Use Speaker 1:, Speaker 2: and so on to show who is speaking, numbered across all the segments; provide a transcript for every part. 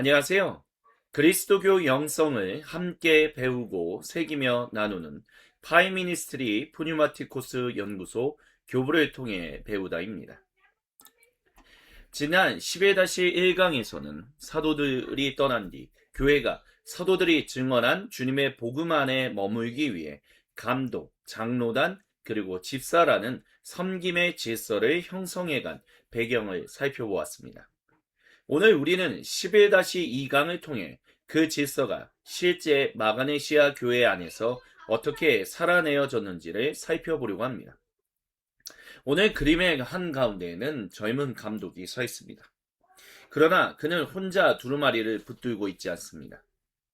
Speaker 1: 안녕하세요. 그리스도교 영성을 함께 배우고 새기며 나누는 파이미니스트리 푸뉴마티코스 연구소 교부를 통해 배우다입니다. 지난 11-1강에서는 사도들이 떠난 뒤 교회가 사도들이 증언한 주님의 복음 안에 머물기 위해 감독, 장로단, 그리고 집사라는 섬김의 질서를 형성해간 배경을 살펴보았습니다. 오늘 우리는 11-2강을 통해 그 질서가 실제 마가네시아 교회 안에서 어떻게 살아내어졌는지를 살펴보려고 합니다. 오늘 그림의 한가운데에는 젊은 감독이 서 있습니다. 그러나 그는 혼자 두루마리를 붙들고 있지 않습니다.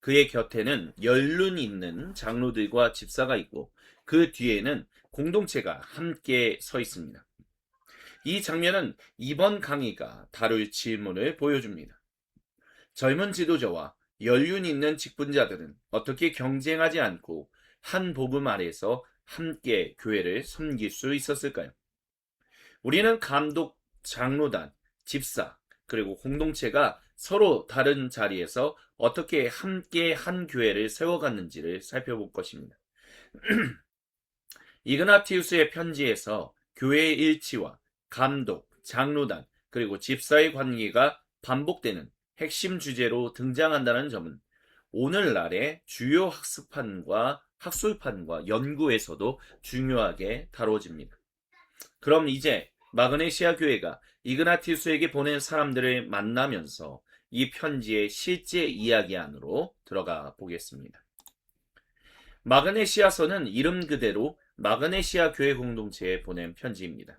Speaker 1: 그의 곁에는 연륜 있는 장로들과 집사가 있고 그 뒤에는 공동체가 함께 서 있습니다. 이 장면은 이번 강의가 다룰 질문을 보여줍니다. 젊은 지도자와 연륜 있는 직분자들은 어떻게 경쟁하지 않고 한 복음 아래서 함께 교회를 섬길 수 있었을까요? 우리는 감독, 장로단, 집사, 그리고 공동체가 서로 다른 자리에서 어떻게 함께 한 교회를 세워갔는지를 살펴볼 것입니다. 이그나티우스의 편지에서 교회의 일치와 감독, 장로단, 그리고 집사의 관계가 반복되는 핵심 주제로 등장한다는 점은 오늘날의 주요 학술판과 연구에서도 중요하게 다뤄집니다. 그럼 이제 마그네시아 교회가 이그나티우스에게 보낸 사람들을 만나면서 이 편지의 실제 이야기 안으로 들어가 보겠습니다. 마그네시아서는 이름 그대로 마그네시아 교회 공동체에 보낸 편지입니다.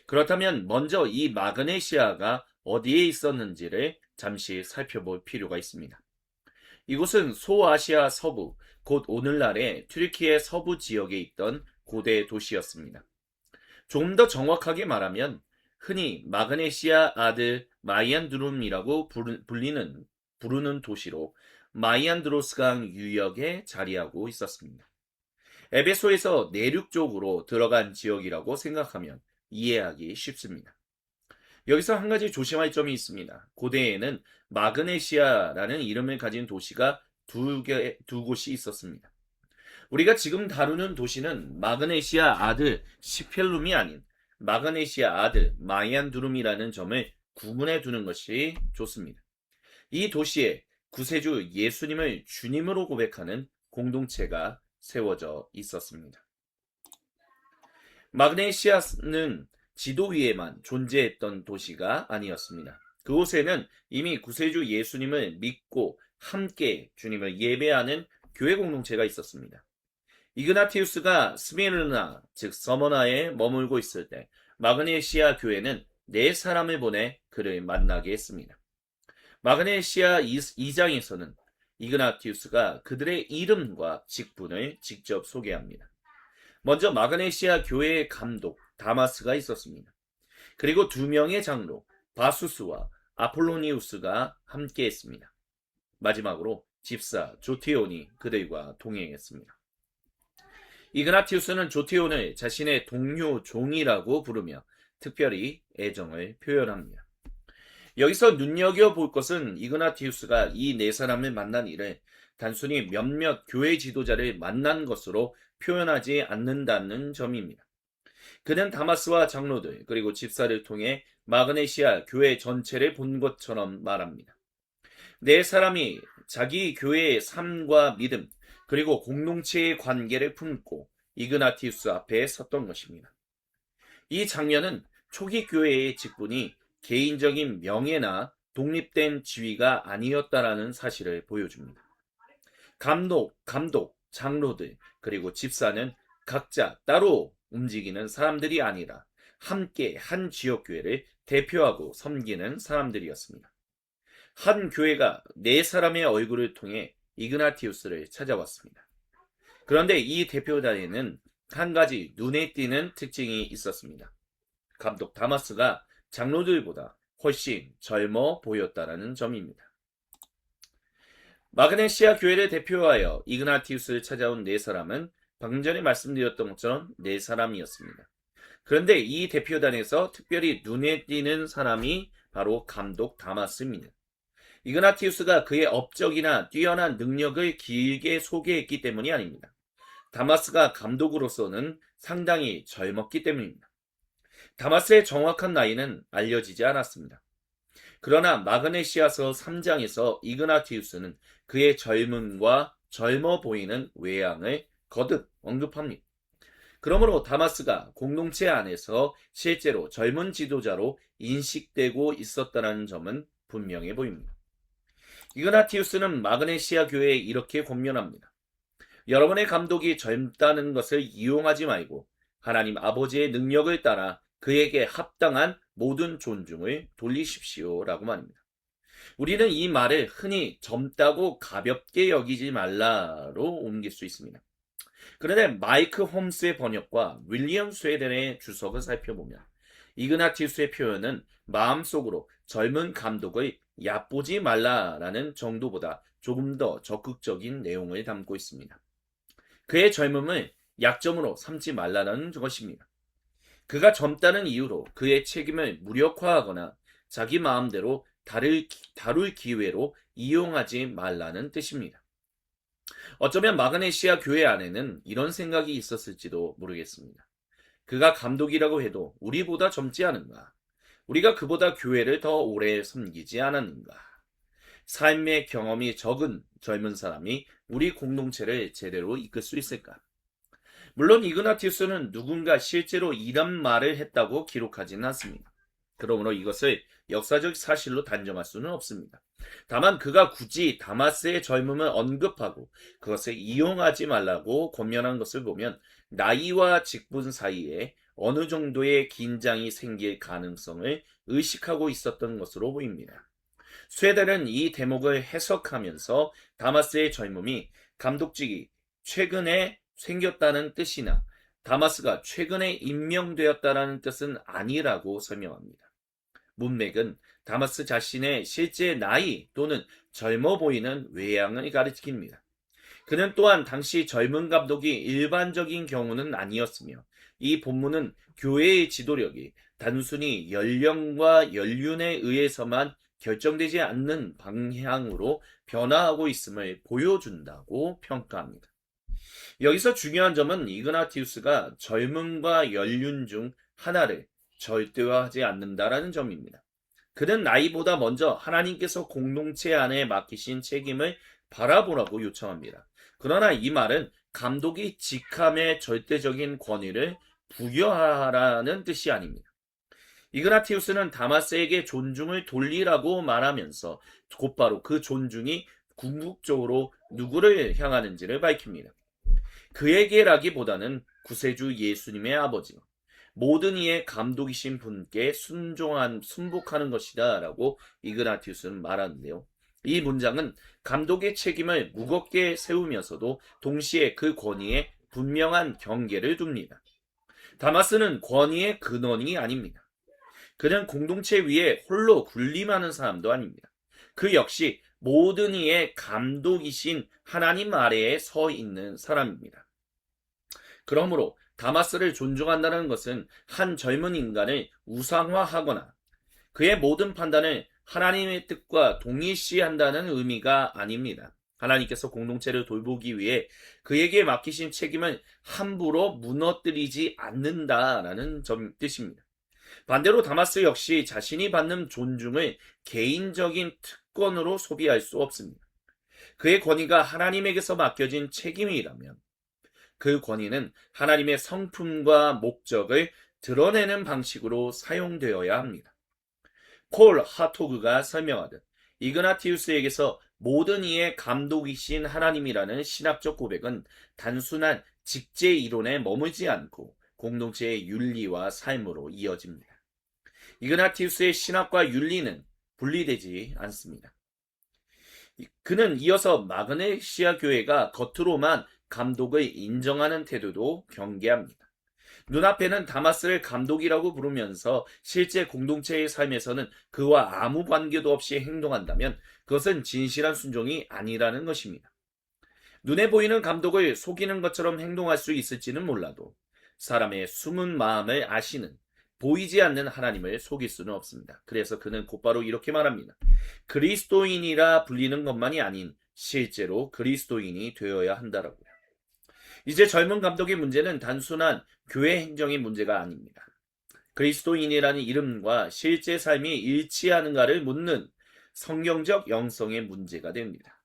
Speaker 1: 그렇다면 먼저 이 마그네시아가 어디에 있었는지를 잠시 살펴볼 필요가 있습니다. 이곳은 소아시아 서부, 곧 오늘날의 튀르키예 서부 지역에 있던 고대 도시였습니다. 조금 더 정확하게 말하면 흔히 마그네시아 아들 마이안드룸이라고 부르는 도시로 마이안드로스강 유역에 자리하고 있었습니다. 에베소에서 내륙 쪽으로 들어간 지역이라고 생각하면 이해하기 쉽습니다. 여기서 한 가지 조심할 점이 있습니다. 고대에는 마그네시아라는 이름을 가진 도시가 두 곳이 있었습니다. 우리가 지금 다루는 도시는 마그네시아 아들 시펠룸이 아닌 마그네시아 아들 마이안두룸이라는 점을 구분해 두는 것이 좋습니다. 이 도시에 구세주 예수님을 주님으로 고백하는 공동체가 세워져 있었습니다. 마그네시아는 지도 위에만 존재했던 도시가 아니었습니다. 그곳에는 이미 구세주 예수님을 믿고 함께 주님을 예배하는 교회 공동체가 있었습니다. 이그나티우스가 스미르나, 즉 서머나에 머물고 있을 때 마그네시아 교회는 4사람을 보내 그를 만나게 했습니다. 마그네시아 2장에서는 이그나티우스가 그들의 이름과 직분을 직접 소개합니다. 먼저 마그네시아 교회의 감독 다마스가 있었습니다. 그리고 2명의 장로 바수스와 아폴로니우스가 함께했습니다. 마지막으로 집사 조티온이 그들과 동행했습니다. 이그나티우스는 조티온을 자신의 동료 종이라고 부르며 특별히 애정을 표현합니다. 여기서 눈여겨볼 것은 이그나티우스가 이 4사람을 만난 일을 단순히 몇몇 교회 지도자를 만난 것으로 표현하지 않는다는 점입니다. 그는 다마스와 장로들 그리고 집사를 통해 마그네시아 교회 전체를 본 것처럼 말합니다. 4사람이 자기 교회의 삶과 믿음 그리고 공동체의 관계를 품고 이그나티우스 앞에 섰던 것입니다. 이 장면은 초기 교회의 직분이 개인적인 명예나 독립된 지위가 아니었다라는 사실을 보여줍니다. 감독, 장로들, 그리고 집사는 각자 따로 움직이는 사람들이 아니라 함께 한 지역교회를 대표하고 섬기는 사람들이었습니다. 한 교회가 4사람의 얼굴을 통해 이그나티우스를 찾아왔습니다. 그런데 이 대표단에는 한 가지 눈에 띄는 특징이 있었습니다. 감독 다마스가 장로들보다 훨씬 젊어 보였다는 점입니다. 마그네시아 교회를 대표하여 이그나티우스를 찾아온 4사람은 방금 전에 말씀드렸던 것처럼 4사람이었습니다. 그런데 이 대표단에서 특별히 눈에 띄는 사람이 바로 감독 다마스입니다. 이그나티우스가 그의 업적이나 뛰어난 능력을 길게 소개했기 때문이 아닙니다. 다마스가 감독으로서는 상당히 젊었기 때문입니다. 다마스의 정확한 나이는 알려지지 않았습니다. 그러나 마그네시아서 3장에서 이그나티우스는 그의 젊음과 젊어 보이는 외양을 거듭 언급합니다. 그러므로 다마스가 공동체 안에서 실제로 젊은 지도자로 인식되고 있었다는 점은 분명해 보입니다. 이그나티우스는 마그네시아 교회에 이렇게 권면합니다. 여러분의 감독이 젊다는 것을 이용하지 말고 하나님 아버지의 능력을 따라 그에게 합당한 모든 존중을 돌리십시오 라고 말합니다. 우리는 이 말을 흔히 젊다고 가볍게 여기지 말라로 옮길 수 있습니다. 그런데 마이크 홈스의 번역과 윌리엄 스웨덴의 주석을 살펴보면 이그나티우스의 표현은 마음속으로 젊은 감독을 얕보지 말라라는 정도보다 조금 더 적극적인 내용을 담고 있습니다. 그의 젊음을 약점으로 삼지 말라는 것입니다. 그가 젊다는 이유로 그의 책임을 무력화하거나 자기 마음대로 다룰 기회로 이용하지 말라는 뜻입니다. 어쩌면 마그네시아 교회 안에는 이런 생각이 있었을지도 모르겠습니다. 그가 감독이라고 해도 우리보다 젊지 않은가? 우리가 그보다 교회를 더 오래 섬기지 않았는가? 삶의 경험이 적은 젊은 사람이 우리 공동체를 제대로 이끌 수 있을까? 물론 이그나티우스는 누군가 실제로 이런 말을 했다고 기록하지는 않습니다. 그러므로 이것을 역사적 사실로 단정할 수는 없습니다. 다만 그가 굳이 다마스의 젊음을 언급하고 그것을 이용하지 말라고 권면한 것을 보면 나이와 직분 사이에 어느 정도의 긴장이 생길 가능성을 의식하고 있었던 것으로 보입니다. 스웨덴은 이 대목을 해석하면서 다마스의 젊음이 감독직이 최근에 생겼다는 뜻이나 다마스가 최근에 임명되었다는 뜻은 아니라고 설명합니다. 문맥은 다마스 자신의 실제 나이 또는 젊어 보이는 외양을 가리킵니다. 그는 또한 당시 젊은 감독이 일반적인 경우는 아니었으며 이 본문은 교회의 지도력이 단순히 연령과 연륜에 의해서만 결정되지 않는 방향으로 변화하고 있음을 보여준다고 평가합니다. 여기서 중요한 점은 이그나티우스가 젊음과 연륜 중 하나를 절대화하지 않는다라는 점입니다. 그는 나이보다 먼저 하나님께서 공동체 안에 맡기신 책임을 바라보라고 요청합니다. 그러나 이 말은 감독이 직함의 절대적인 권위를 부여하라는 뜻이 아닙니다. 이그나티우스는 다마스에게 존중을 돌리라고 말하면서 곧바로 그 존중이 궁극적으로 누구를 향하는지를 밝힙니다. 그에게라기보다는 구세주 예수님의 아버지, 모든 이의 감독이신 분께 순복하는 것이다 라고 이그나티우스는 말하는데요. 이 문장은 감독의 책임을 무겁게 세우면서도 동시에 그 권위에 분명한 경계를 둡니다. 다마스는 권위의 근원이 아닙니다. 그는 공동체 위에 홀로 군림하는 사람도 아닙니다. 그 역시 모든 이의 감독이신 하나님 아래에 서 있는 사람입니다. 그러므로 다마스를 존중한다는 것은 한 젊은 인간을 우상화하거나 그의 모든 판단을 하나님의 뜻과 동일시한다는 의미가 아닙니다. 하나님께서 공동체를 돌보기 위해 그에게 맡기신 책임을 함부로 무너뜨리지 않는다라는 뜻입니다. 반대로 다마스 역시 자신이 받는 존중을 개인적인 특권으로 소비할 수 없습니다. 그의 권위가 하나님에게서 맡겨진 책임이라면 그 권위는 하나님의 성품과 목적을 드러내는 방식으로 사용되어야 합니다. 폴 하토그가 설명하듯 이그나티우스에게서 모든 이의 감독이신 하나님이라는 신학적 고백은 단순한 직제 이론에 머물지 않고 공동체의 윤리와 삶으로 이어집니다. 이그나티우스의 신학과 윤리는 분리되지 않습니다. 그는 이어서 마그네시아 교회가 겉으로만 감독을 인정하는 태도도 경계합니다. 눈앞에는 다마스를 감독이라고 부르면서 실제 공동체의 삶에서는 그와 아무 관계도 없이 행동한다면 그것은 진실한 순종이 아니라는 것입니다. 눈에 보이는 감독을 속이는 것처럼 행동할 수 있을지는 몰라도 사람의 숨은 마음을 아시는 보이지 않는 하나님을 속일 수는 없습니다. 그래서 그는 곧바로 이렇게 말합니다. 그리스도인이라 불리는 것만이 아닌 실제로 그리스도인이 되어야 한다라고요. 이제 젊은 감독의 문제는 단순한 교회 행정의 문제가 아닙니다. 그리스도인이라는 이름과 실제 삶이 일치하는가를 묻는 성경적 영성의 문제가 됩니다.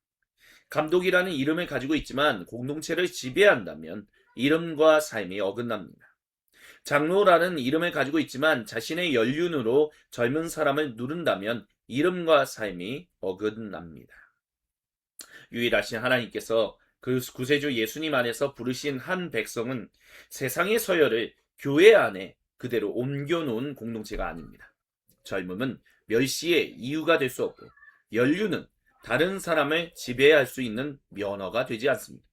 Speaker 1: 감독이라는 이름을 가지고 있지만 공동체를 지배한다면 이름과 삶이 어긋납니다. 장로라는 이름을 가지고 있지만 자신의 연륜으로 젊은 사람을 누른다면 이름과 삶이 어긋납니다. 유일하신 하나님께서 그 구세주 예수님 안에서 부르신 한 백성은 세상의 서열을 교회 안에 그대로 옮겨놓은 공동체가 아닙니다. 젊음은 멸시의 이유가 될 수 없고 연륜은 다른 사람을 지배할 수 있는 면허가 되지 않습니다.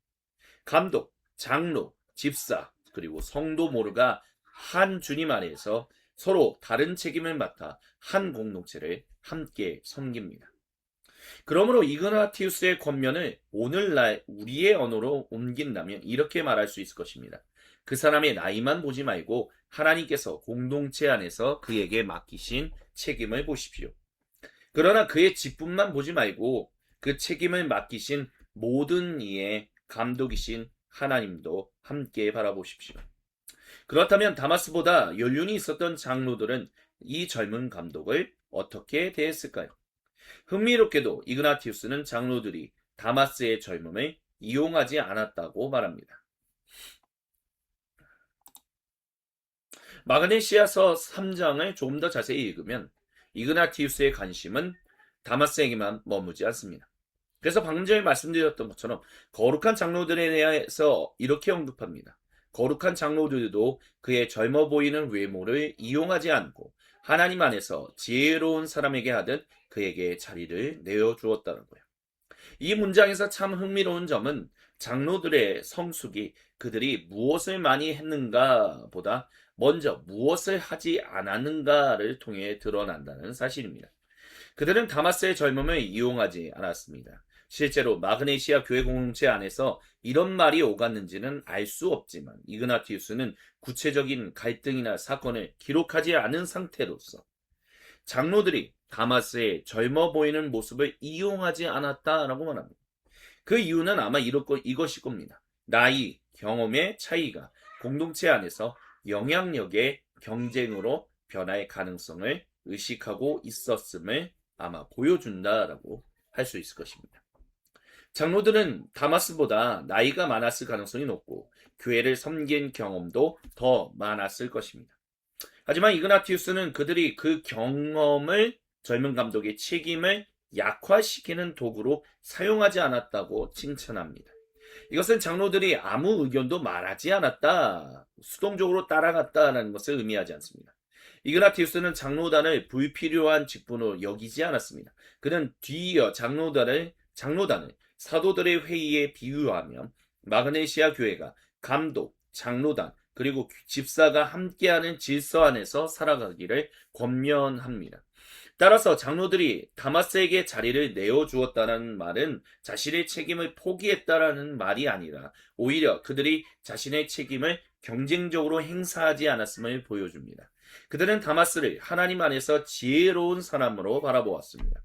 Speaker 1: 감독, 장로, 집사, 그리고 성도 모두가 한 주님 안에서 서로 다른 책임을 맡아 한 공동체를 함께 섬깁니다. 그러므로 이그나티우스의 권면을 오늘날 우리의 언어로 옮긴다면 이렇게 말할 수 있을 것입니다. 그 사람의 나이만 보지 말고 하나님께서 공동체 안에서 그에게 맡기신 책임을 보십시오. 그러나 그의 직분만 보지 말고 그 책임을 맡기신 모든 이의 감독이신 하나님도 함께 바라보십시오. 그렇다면 다마스보다 연륜이 있었던 장로들은 이 젊은 감독을 어떻게 대했을까요? 흥미롭게도 이그나티우스는 장로들이 다마스의 젊음을 이용하지 않았다고 말합니다. 마그네시아서 3장을 조금 더 자세히 읽으면 이그나티우스의 관심은 다마스에게만 머무지 않습니다. 그래서 방금 전에 말씀드렸던 것처럼 거룩한 장로들에 대해서 이렇게 언급합니다. 거룩한 장로들도 그의 젊어 보이는 외모를 이용하지 않고 하나님 안에서 지혜로운 사람에게 하듯 그에게 자리를 내어주었다고요. 이 문장에서 참 흥미로운 점은 장로들의 성숙이 그들이 무엇을 많이 했는가 보다 먼저 무엇을 하지 않았는가를 통해 드러난다는 사실입니다. 그들은 다마스의 젊음을 이용하지 않았습니다. 실제로 마그네시아 교회 공동체 안에서 이런 말이 오갔는지는 알 수 없지만 이그나티우스는 구체적인 갈등이나 사건을 기록하지 않은 상태로서 장로들이 다마스의 젊어 보이는 모습을 이용하지 않았다라고 말합니다. 그 이유는 아마 이것일 겁니다. 나이, 경험의 차이가 공동체 안에서 영향력의 경쟁으로 변화의 가능성을 의식하고 있었음을 아마 보여준다라고 할 수 있을 것입니다. 장로들은 다마스보다 나이가 많았을 가능성이 높고 교회를 섬긴 경험도 더 많았을 것입니다. 하지만 이그나티우스는 그들이 그 경험을 젊은 감독의 책임을 약화시키는 도구로 사용하지 않았다고 칭찬합니다. 이것은 장로들이 아무 의견도 말하지 않았다, 수동적으로 따라갔다는 것을 의미하지 않습니다. 이그나티우스는 장로단을 불필요한 직분으로 여기지 않았습니다. 그는 뒤이어 장로단을 사도들의 회의에 비유하며 마그네시아 교회가 감독, 장로단, 그리고 집사가 함께하는 질서 안에서 살아가기를 권면합니다. 따라서 장로들이 다마스에게 자리를 내어주었다는 말은 자신의 책임을 포기했다라는 말이 아니라 오히려 그들이 자신의 책임을 경쟁적으로 행사하지 않았음을 보여줍니다. 그들은 다마스를 하나님 안에서 지혜로운 사람으로 바라보았습니다.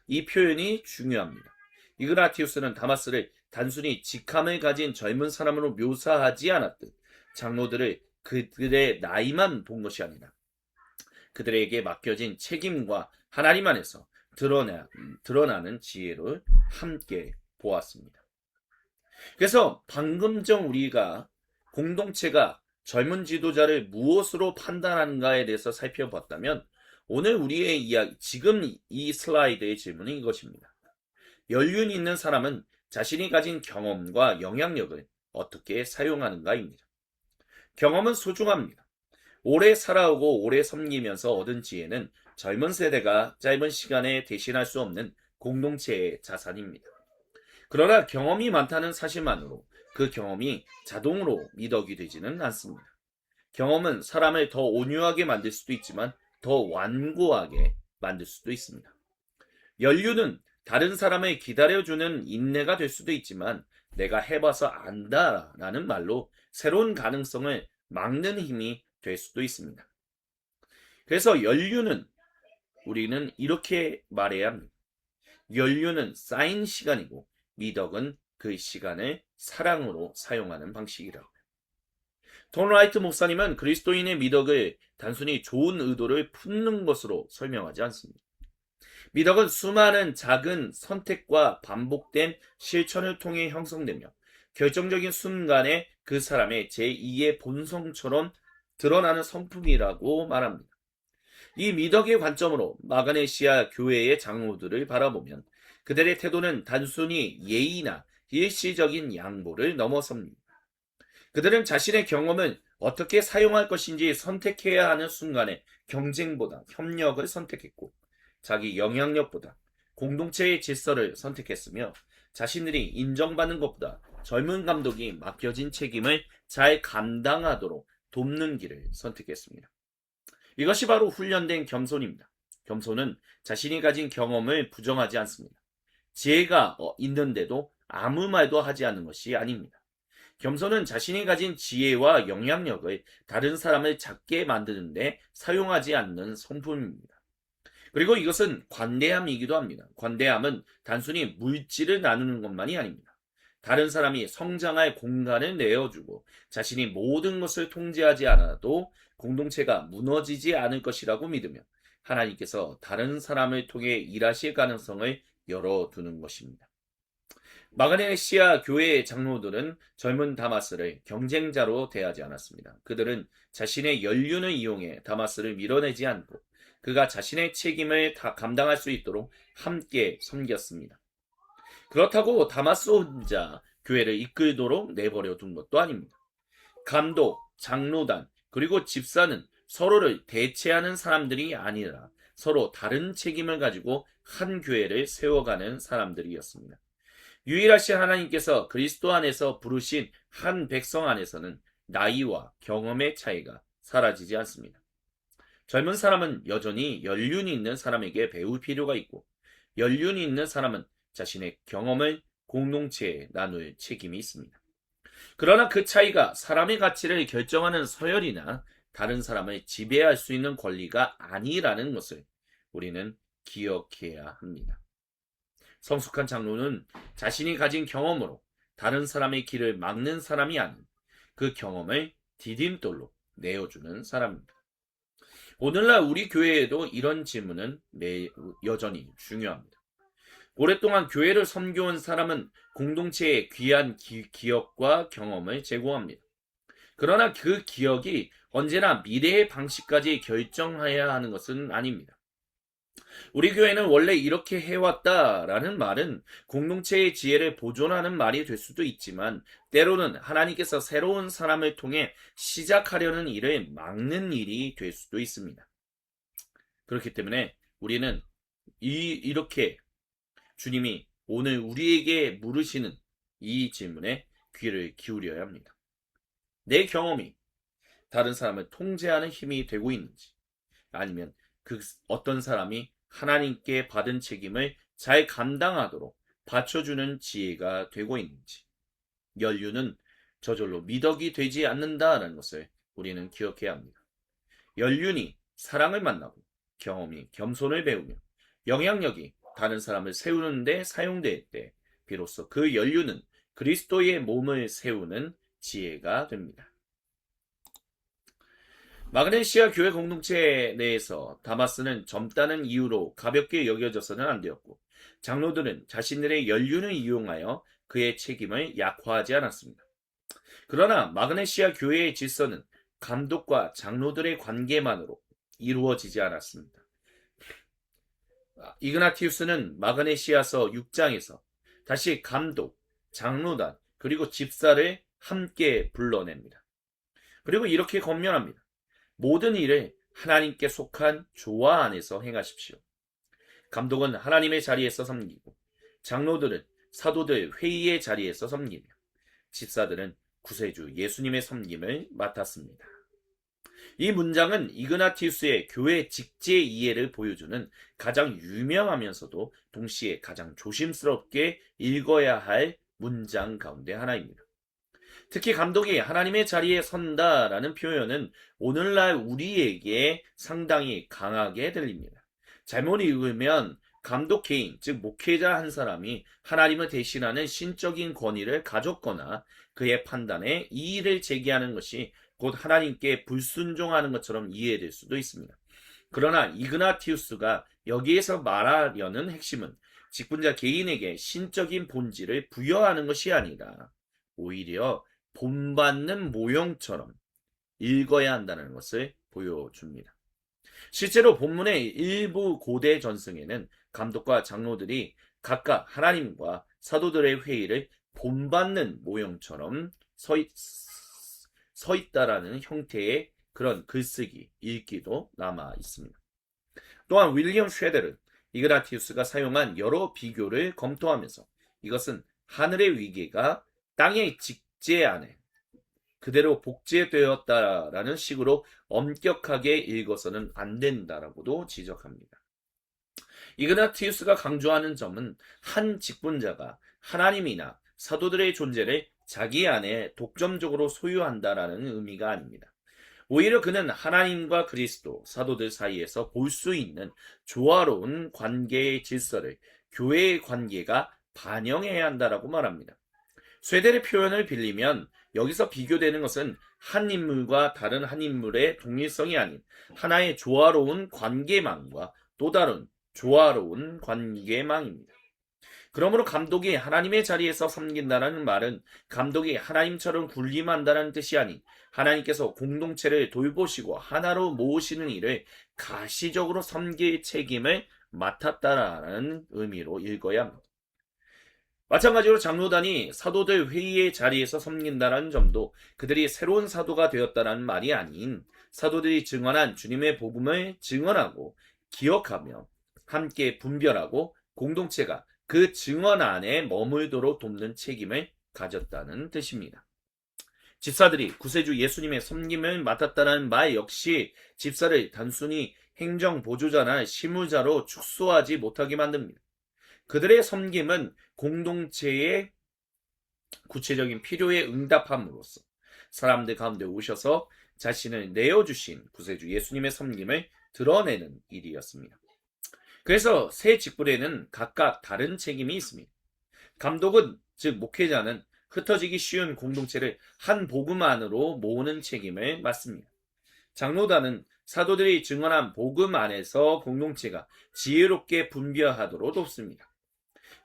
Speaker 1: 이 표현이 중요합니다. 이그나티우스는 다마스를 단순히 직함을 가진 젊은 사람으로 묘사하지 않았듯 장로들을 그들의 나이만 본 것이 아니라 그들에게 맡겨진 책임과 하나님 안에서 드러나는 지혜를 함께 보았습니다. 그래서 방금 전 우리가 공동체가 젊은 지도자를 무엇으로 판단하는가에 대해서 살펴봤다면 오늘 우리의 이야기, 지금 이 슬라이드의 질문은 이것입니다. 연륜이 있는 사람은 자신이 가진 경험과 영향력을 어떻게 사용하는가입니다. 경험은 소중합니다. 오래 살아오고 오래 섬기면서 얻은 지혜는 젊은 세대가 짧은 시간에 대신할 수 없는 공동체의 자산입니다. 그러나 경험이 많다는 사실만으로 그 경험이 자동으로 미덕이 되지는 않습니다. 경험은 사람을 더 온유하게 만들 수도 있지만 더 완고하게 만들 수도 있습니다. 연륜은 다른 사람을 기다려주는 인내가 될 수도 있지만 내가 해봐서 안다라는 말로 새로운 가능성을 막는 힘이 될 수도 있습니다. 그래서 연륜은 우리는 이렇게 말해야 합니다. 연륜은 쌓인 시간이고 미덕은 그 시간을 사랑으로 사용하는 방식이라고. 돈 라이트 목사님은 그리스도인의 미덕을 단순히 좋은 의도를 품는 것으로 설명하지 않습니다. 미덕은 수많은 작은 선택과 반복된 실천을 통해 형성되며 결정적인 순간에 그 사람의 제2의 본성처럼 드러나는 성품이라고 말합니다. 이 미덕의 관점으로 마그네시아 교회의 장로들을 바라보면 그들의 태도는 단순히 예의나 일시적인 양보를 넘어섭니다. 그들은 자신의 경험을 어떻게 사용할 것인지 선택해야 하는 순간에 경쟁보다 협력을 선택했고 자기 영향력보다 공동체의 질서를 선택했으며 자신들이 인정받는 것보다 젊은 감독이 맡겨진 책임을 잘 감당하도록 돕는 길을 선택했습니다. 이것이 바로 훈련된 겸손입니다. 겸손은 자신이 가진 경험을 부정하지 않습니다. 지혜가 있는데도 아무 말도 하지 않는 것이 아닙니다. 겸손은 자신이 가진 지혜와 영향력을 다른 사람을 작게 만드는데 사용하지 않는 성품입니다. 그리고 이것은 관대함이기도 합니다. 관대함은 단순히 물질을 나누는 것만이 아닙니다. 다른 사람이 성장할 공간을 내어주고 자신이 모든 것을 통제하지 않아도 공동체가 무너지지 않을 것이라고 믿으며 하나님께서 다른 사람을 통해 일하실 가능성을 열어두는 것입니다. 마그네시아 교회의 장로들은 젊은 다마스를 경쟁자로 대하지 않았습니다. 그들은 자신의 연륜을 이용해 다마스를 밀어내지 않고 그가 자신의 책임을 다 감당할 수 있도록 함께 섬겼습니다. 그렇다고 다마스 혼자 교회를 이끌도록 내버려 둔 것도 아닙니다. 감독, 장로단, 그리고 집사는 서로를 대체하는 사람들이 아니라 서로 다른 책임을 가지고 한 교회를 세워가는 사람들이었습니다. 유일하신 하나님께서 그리스도 안에서 부르신 한 백성 안에서는 나이와 경험의 차이가 사라지지 않습니다. 젊은 사람은 여전히 연륜이 있는 사람에게 배울 필요가 있고 연륜이 있는 사람은 자신의 경험을 공동체에 나눌 책임이 있습니다. 그러나 그 차이가 사람의 가치를 결정하는 서열이나 다른 사람을 지배할 수 있는 권리가 아니라는 것을 우리는 기억해야 합니다. 성숙한 장로는 자신이 가진 경험으로 다른 사람의 길을 막는 사람이 아닌 그 경험을 디딤돌로 내어주는 사람입니다. 오늘날 우리 교회에도 이런 질문은 여전히 중요합니다. 오랫동안 교회를 섬겨온 사람은 공동체에 귀한 기억과 경험을 제공합니다. 그러나 그 기억이 언제나 미래의 방식까지 결정해야 하는 것은 아닙니다. 우리 교회는 원래 이렇게 해왔다라는 말은 공동체의 지혜를 보존하는 말이 될 수도 있지만 때로는 하나님께서 새로운 사람을 통해 시작하려는 일을 막는 일이 될 수도 있습니다. 그렇기 때문에 우리는 이렇게 주님이 오늘 우리에게 물으시는 이 질문에 귀를 기울여야 합니다. 내 경험이 다른 사람을 통제하는 힘이 되고 있는지 아니면 그 어떤 사람이 하나님께 받은 책임을 잘 감당하도록 받쳐주는 지혜가 되고 있는지 연륜은 저절로 미덕이 되지 않는다라는 것을 우리는 기억해야 합니다. 연륜이 사랑을 만나고 경험이 겸손을 배우며 영향력이 다른 사람을 세우는 데 사용될 때 비로소 그 연륜은 그리스도의 몸을 세우는 지혜가 됩니다. 마그네시아 교회 공동체 내에서 다마스는 젊다는 이유로 가볍게 여겨져서는 안 되었고 장로들은 자신들의 연륜을 이용하여 그의 책임을 약화하지 않았습니다. 그러나 마그네시아 교회의 질서는 감독과 장로들의 관계만으로 이루어지지 않았습니다. 이그나티우스는 마그네시아서 6장에서 다시 감독, 장로단, 그리고 집사를 함께 불러냅니다. 그리고 이렇게 권면합니다. 모든 일을 하나님께 속한 조화 안에서 행하십시오. 감독은 하나님의 자리에서 섬기고 장로들은 사도들 회의의 자리에서 섬기며 집사들은 구세주 예수님의 섬김을 맡았습니다. 이 문장은 이그나티우스의 교회 직제 이해를 보여주는 가장 유명하면서도 동시에 가장 조심스럽게 읽어야 할 문장 가운데 하나입니다. 특히 감독이 하나님의 자리에 선다라는 표현은 오늘날 우리에게 상당히 강하게 들립니다. 잘못 읽으면 감독 개인, 즉 목회자 한 사람이 하나님을 대신하는 신적인 권위를 가졌거나 그의 판단에 이의를 제기하는 것이 곧 하나님께 불순종하는 것처럼 이해될 수도 있습니다. 그러나 이그나티우스가 여기에서 말하려는 핵심은 직분자 개인에게 신적인 본질을 부여하는 것이 아니라 오히려 본받는 모형처럼 읽어야 한다는 것을 보여줍니다. 실제로 본문의 일부 고대 전승에는 감독과 장로들이 각각 하나님과 사도들의 회의를 본받는 모형처럼 서 있다라는 형태의 그런 글쓰기, 읽기도 남아 있습니다. 또한 윌리엄 쉐델은 이그나티우스가 사용한 여러 비교를 검토하면서 이것은 하늘의 위계가 땅의 직제 안에 그대로 복제되었다라는 식으로 엄격하게 읽어서는 안 된다라고도 지적합니다. 이그나티우스가 강조하는 점은 한 직분자가 하나님이나 사도들의 존재를 자기 안에 독점적으로 소유한다라는 의미가 아닙니다. 오히려 그는 하나님과 그리스도, 사도들 사이에서 볼 수 있는 조화로운 관계의 질서를 교회의 관계가 반영해야 한다라고 말합니다. 쇠델의 표현을 빌리면 여기서 비교되는 것은 한 인물과 다른 한 인물의 동일성이 아닌 하나의 조화로운 관계망과 또 다른 조화로운 관계망입니다. 그러므로 감독이 하나님의 자리에서 섬긴다는 말은 감독이 하나님처럼 군림한다는 뜻이 아닌 하나님께서 공동체를 돌보시고 하나로 모으시는 일을 가시적으로 섬길 책임을 맡았다라는 의미로 읽어야 합니다. 마찬가지로 장로단이 사도들 회의의 자리에서 섬긴다는 점도 그들이 새로운 사도가 되었다는 말이 아닌 사도들이 증언한 주님의 복음을 증언하고 기억하며 함께 분별하고 공동체가 그 증언 안에 머물도록 돕는 책임을 가졌다는 뜻입니다. 집사들이 구세주 예수님의 섬김을 맡았다는 말 역시 집사를 단순히 행정 보조자나 실무자로 축소하지 못하게 만듭니다. 그들의 섬김은 공동체의 구체적인 필요에 응답함으로써 사람들 가운데 오셔서 자신을 내어주신 구세주 예수님의 섬김을 드러내는 일이었습니다. 그래서 세 직분에는 각각 다른 책임이 있습니다. 감독은, 즉 목회자는 흩어지기 쉬운 공동체를 한 복음 안으로 모으는 책임을 맡습니다. 장로단은 사도들이 증언한 복음 안에서 공동체가 지혜롭게 분별하도록 돕습니다.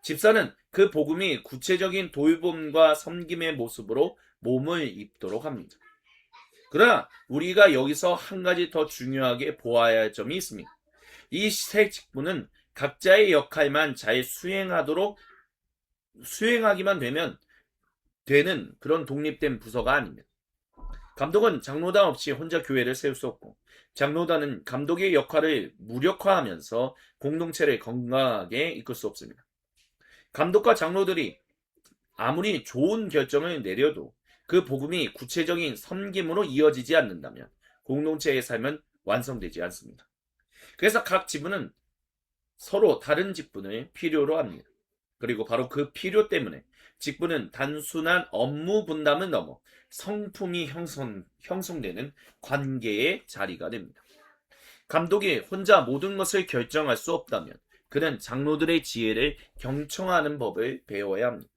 Speaker 1: 집사는 그 복음이 구체적인 돌봄과 섬김의 모습으로 몸을 입도록 합니다. 그러나 우리가 여기서 한 가지 더 중요하게 보아야 할 점이 있습니다. 이 세 직분은 각자의 역할만 잘 수행하기만 되는 그런 독립된 부서가 아닙니다. 감독은 장로단 없이 혼자 교회를 세울 수 없고, 장로단은 감독의 역할을 무력화하면서 공동체를 건강하게 이끌 수 없습니다. 감독과 장로들이 아무리 좋은 결정을 내려도 그 복음이 구체적인 섬김으로 이어지지 않는다면 공동체의 삶은 완성되지 않습니다. 그래서 각 지부는 서로 다른 직분을 필요로 합니다. 그리고 바로 그 필요 때문에 직분은 단순한 업무 분담을 넘어 성품이 형성되는 관계의 자리가 됩니다. 감독이 혼자 모든 것을 결정할 수 없다면 그는 장로들의 지혜를 경청하는 법을 배워야 합니다.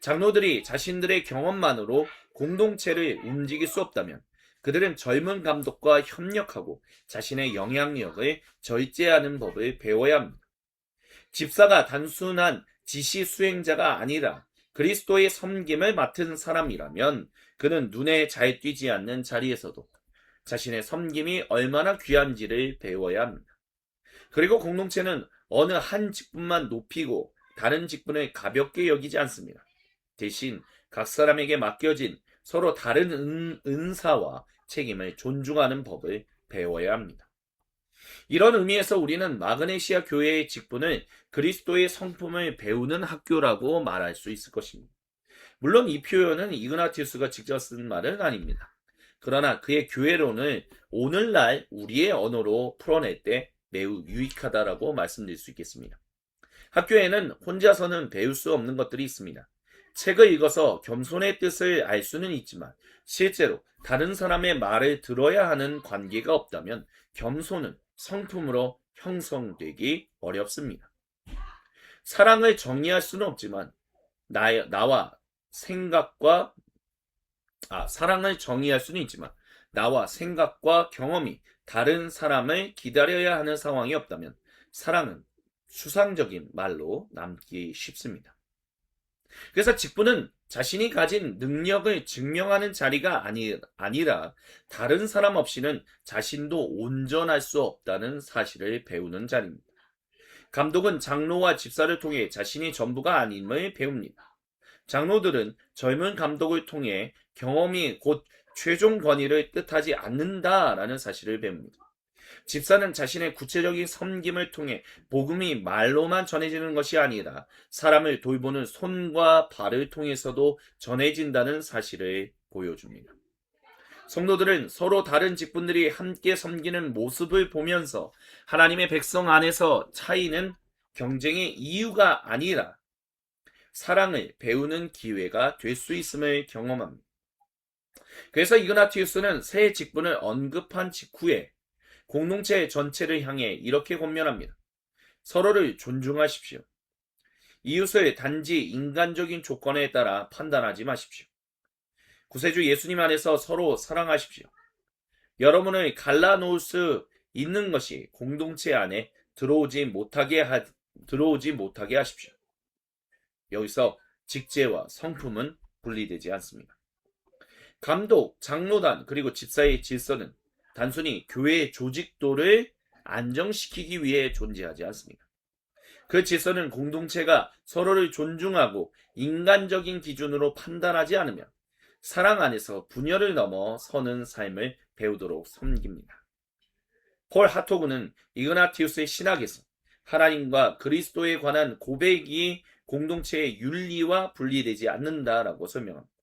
Speaker 1: 장로들이 자신들의 경험만으로 공동체를 움직일 수 없다면 그들은 젊은 감독과 협력하고 자신의 영향력을 절제하는 법을 배워야 합니다. 집사가 단순한 지시 수행자가 아니라 그리스도의 섬김을 맡은 사람이라면 그는 눈에 잘 띄지 않는 자리에서도 자신의 섬김이 얼마나 귀한지를 배워야 합니다. 그리고 공동체는 어느 한 직분만 높이고 다른 직분을 가볍게 여기지 않습니다. 대신 각 사람에게 맡겨진 서로 다른 은사와 책임을 존중하는 법을 배워야 합니다. 이런 의미에서 우리는 마그네시아 교회의 직분을 그리스도의 성품을 배우는 학교라고 말할 수 있을 것입니다. 물론 이 표현은 이그나티우스가 직접 쓴 말은 아닙니다. 그러나 그의 교회론을 오늘날 우리의 언어로 풀어낼 때 매우 유익하다라고 말씀드릴 수 있겠습니다. 학교에는 혼자서는 배울 수 없는 것들이 있습니다. 책을 읽어서 겸손의 뜻을 알 수는 있지만 실제로 다른 사람의 말을 들어야 하는 관계가 없다면 겸손은 성품으로 형성되기 어렵습니다. 사랑을 정의할 수는 없지만 나와 생각과 사랑을 정의할 수는 있지만 나와 생각과 경험이 다른 사람을 기다려야 하는 상황이 없다면 사랑은 추상적인 말로 남기 쉽습니다. 그래서 직분은 자신이 가진 능력을 증명하는 자리가 아니라 다른 사람 없이는 자신도 온전할 수 없다는 사실을 배우는 자리입니다. 감독은 장로와 집사를 통해 자신이 전부가 아님을 배웁니다. 장로들은 젊은 감독을 통해 경험이 곧 최종 권위를 뜻하지 않는다라는 사실을 배웁니다. 집사는 자신의 구체적인 섬김을 통해 복음이 말로만 전해지는 것이 아니라 사람을 돌보는 손과 발을 통해서도 전해진다는 사실을 보여줍니다. 성도들은 서로 다른 직분들이 함께 섬기는 모습을 보면서 하나님의 백성 안에서 차이는 경쟁의 이유가 아니라 사랑을 배우는 기회가 될 수 있음을 경험합니다. 그래서 이그나티우스는 새 직분을 언급한 직후에 공동체 전체를 향해 이렇게 권면합니다. 서로를 존중하십시오. 이웃을 단지 인간적인 조건에 따라 판단하지 마십시오. 구세주 예수님 안에서 서로 사랑하십시오. 여러분을 갈라놓을 수 있는 것이 공동체 안에 들어오지 못하게 하십시오. 여기서 직제와 성품은 분리되지 않습니다. 감독, 장로단, 그리고 집사의 질서는 단순히 교회의 조직도를 안정시키기 위해 존재하지 않습니다. 그 질서는 공동체가 서로를 존중하고 인간적인 기준으로 판단하지 않으며 사랑 안에서 분열을 넘어 서는 삶을 배우도록 섬깁니다. 폴 하토그는 이그나티우스의 신학에서 하나님과 그리스도에 관한 고백이 공동체의 윤리와 분리되지 않는다라고 설명합니다.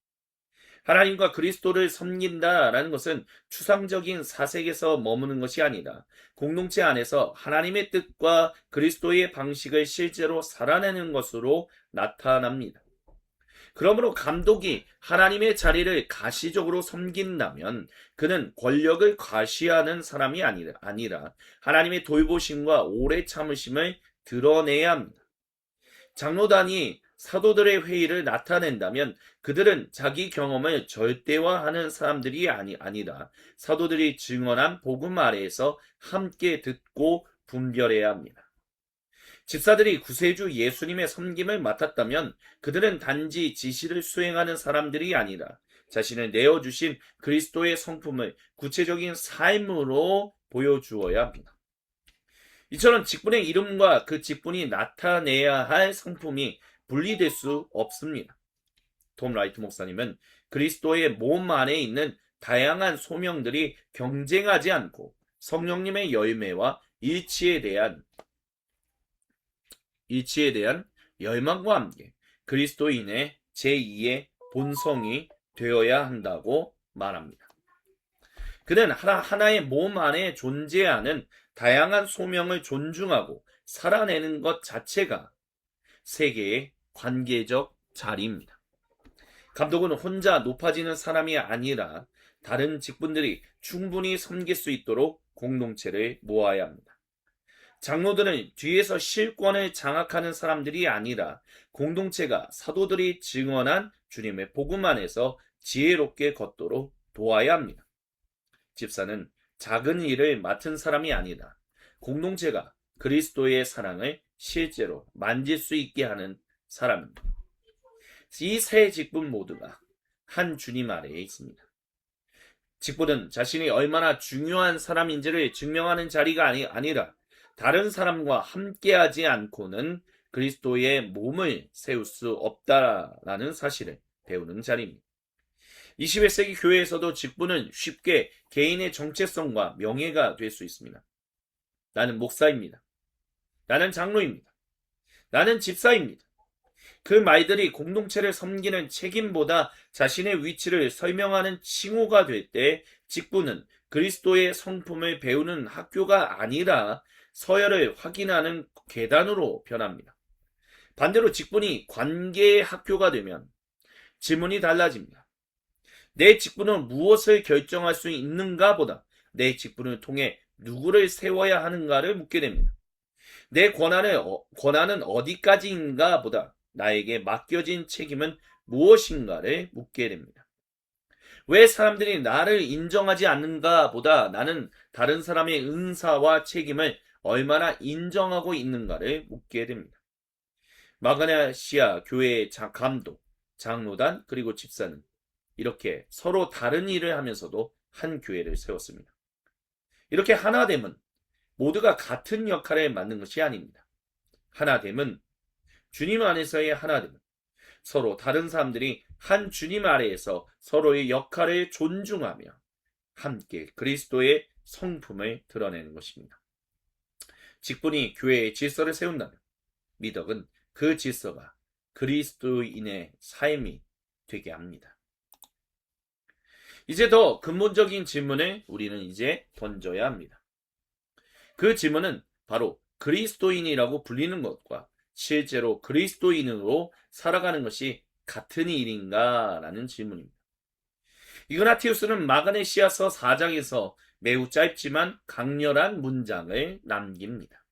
Speaker 1: 하나님과 그리스도를 섬긴다라는 것은 추상적인 사색에서 머무는 것이 아니라 공동체 안에서 하나님의 뜻과 그리스도의 방식을 실제로 살아내는 것으로 나타납니다. 그러므로 감독이 하나님의 자리를 가시적으로 섬긴다면 그는 권력을 과시하는 사람이 아니라 하나님의 돌보심과 오래 참으심을 드러내야 합니다. 장로단이 사도들의 회의를 나타낸다면 그들은 자기 경험을 절대화하는 사람들이 아니라 사도들이 증언한 복음 아래에서 함께 듣고 분별해야 합니다. 집사들이 구세주 예수님의 섬김을 맡았다면 그들은 단지 지시를 수행하는 사람들이 아니라 자신을 내어주신 그리스도의 성품을 구체적인 삶으로 보여주어야 합니다. 이처럼 직분의 이름과 그 직분이 나타내야 할 성품이 분리될 수 없습니다. 톰 라이트 목사님은 그리스도의 몸 안에 있는 다양한 소명들이 경쟁하지 않고 성령님의 열매와 일치에 대한 열망과 함께 그리스도인의 제2의 본성이 되어야 한다고 말합니다. 그는 하나의 몸 안에 존재하는 다양한 소명을 존중하고 살아내는 것 자체가 세계의 관계적 자리입니다. 감독은 혼자 높아지는 사람이 아니라 다른 직분들이 충분히 섬길 수 있도록 공동체를 모아야 합니다. 장로들은 뒤에서 실권을 장악하는 사람들이 아니라 공동체가 사도들이 증언한 주님의 복음 안에서 지혜롭게 걷도록 도와야 합니다. 집사는 작은 일을 맡은 사람이 아니라 공동체가 그리스도의 사랑을 실제로 만질 수 있게 하는 사람입니다. 이 세 직분 모두가 한 주님 아래에 있습니다. 직분은 자신이 얼마나 중요한 사람인지를 증명하는 자리가 아니라 다른 사람과 함께하지 않고는 그리스도의 몸을 세울 수 없다라는 사실을 배우는 자리입니다. 21세기 교회에서도 직분은 쉽게 개인의 정체성과 명예가 될 수 있습니다. 나는 목사입니다. 나는 장로입니다. 나는 집사입니다. 그 말들이 공동체를 섬기는 책임보다 자신의 위치를 설명하는 칭호가 될 때 직분은 그리스도의 성품을 배우는 학교가 아니라 서열을 확인하는 계단으로 변합니다. 반대로 직분이 관계의 학교가 되면 질문이 달라집니다. 내 직분은 무엇을 결정할 수 있는가 보다 내 직분을 통해 누구를 세워야 하는가를 묻게 됩니다. 내 권한은 어디까지인가 보다 나에게 맡겨진 책임은 무엇인가를 묻게 됩니다. 왜 사람들이 나를 인정하지 않는가 보다 나는 다른 사람의 은사와 책임을 얼마나 인정하고 있는가를 묻게 됩니다. 마그네시아 교회의 감독, 장로단, 그리고 집사는 이렇게 서로 다른 일을 하면서도 한 교회를 세웠습니다. 이렇게 하나됨은 모두가 같은 역할을 맡는 것이 아닙니다. 하나됨은 주님 안에서의 하나됨은 서로 다른 사람들이 한 주님 아래에서 서로의 역할을 존중하며 함께 그리스도의 성품을 드러내는 것입니다. 직분이 교회의 질서를 세운다면 미덕은 그 질서가 그리스도인의 삶이 되게 합니다. 이제 더 근본적인 질문을 우리는 이제 던져야 합니다. 그 질문은 바로 그리스도인이라고 불리는 것과 실제로 그리스도인으로 살아가는 것이 같은 일인가? 라는 질문입니다. 이그나티우스는 마그네시아서 4장에서 매우 짧지만 강렬한 문장을 남깁니다.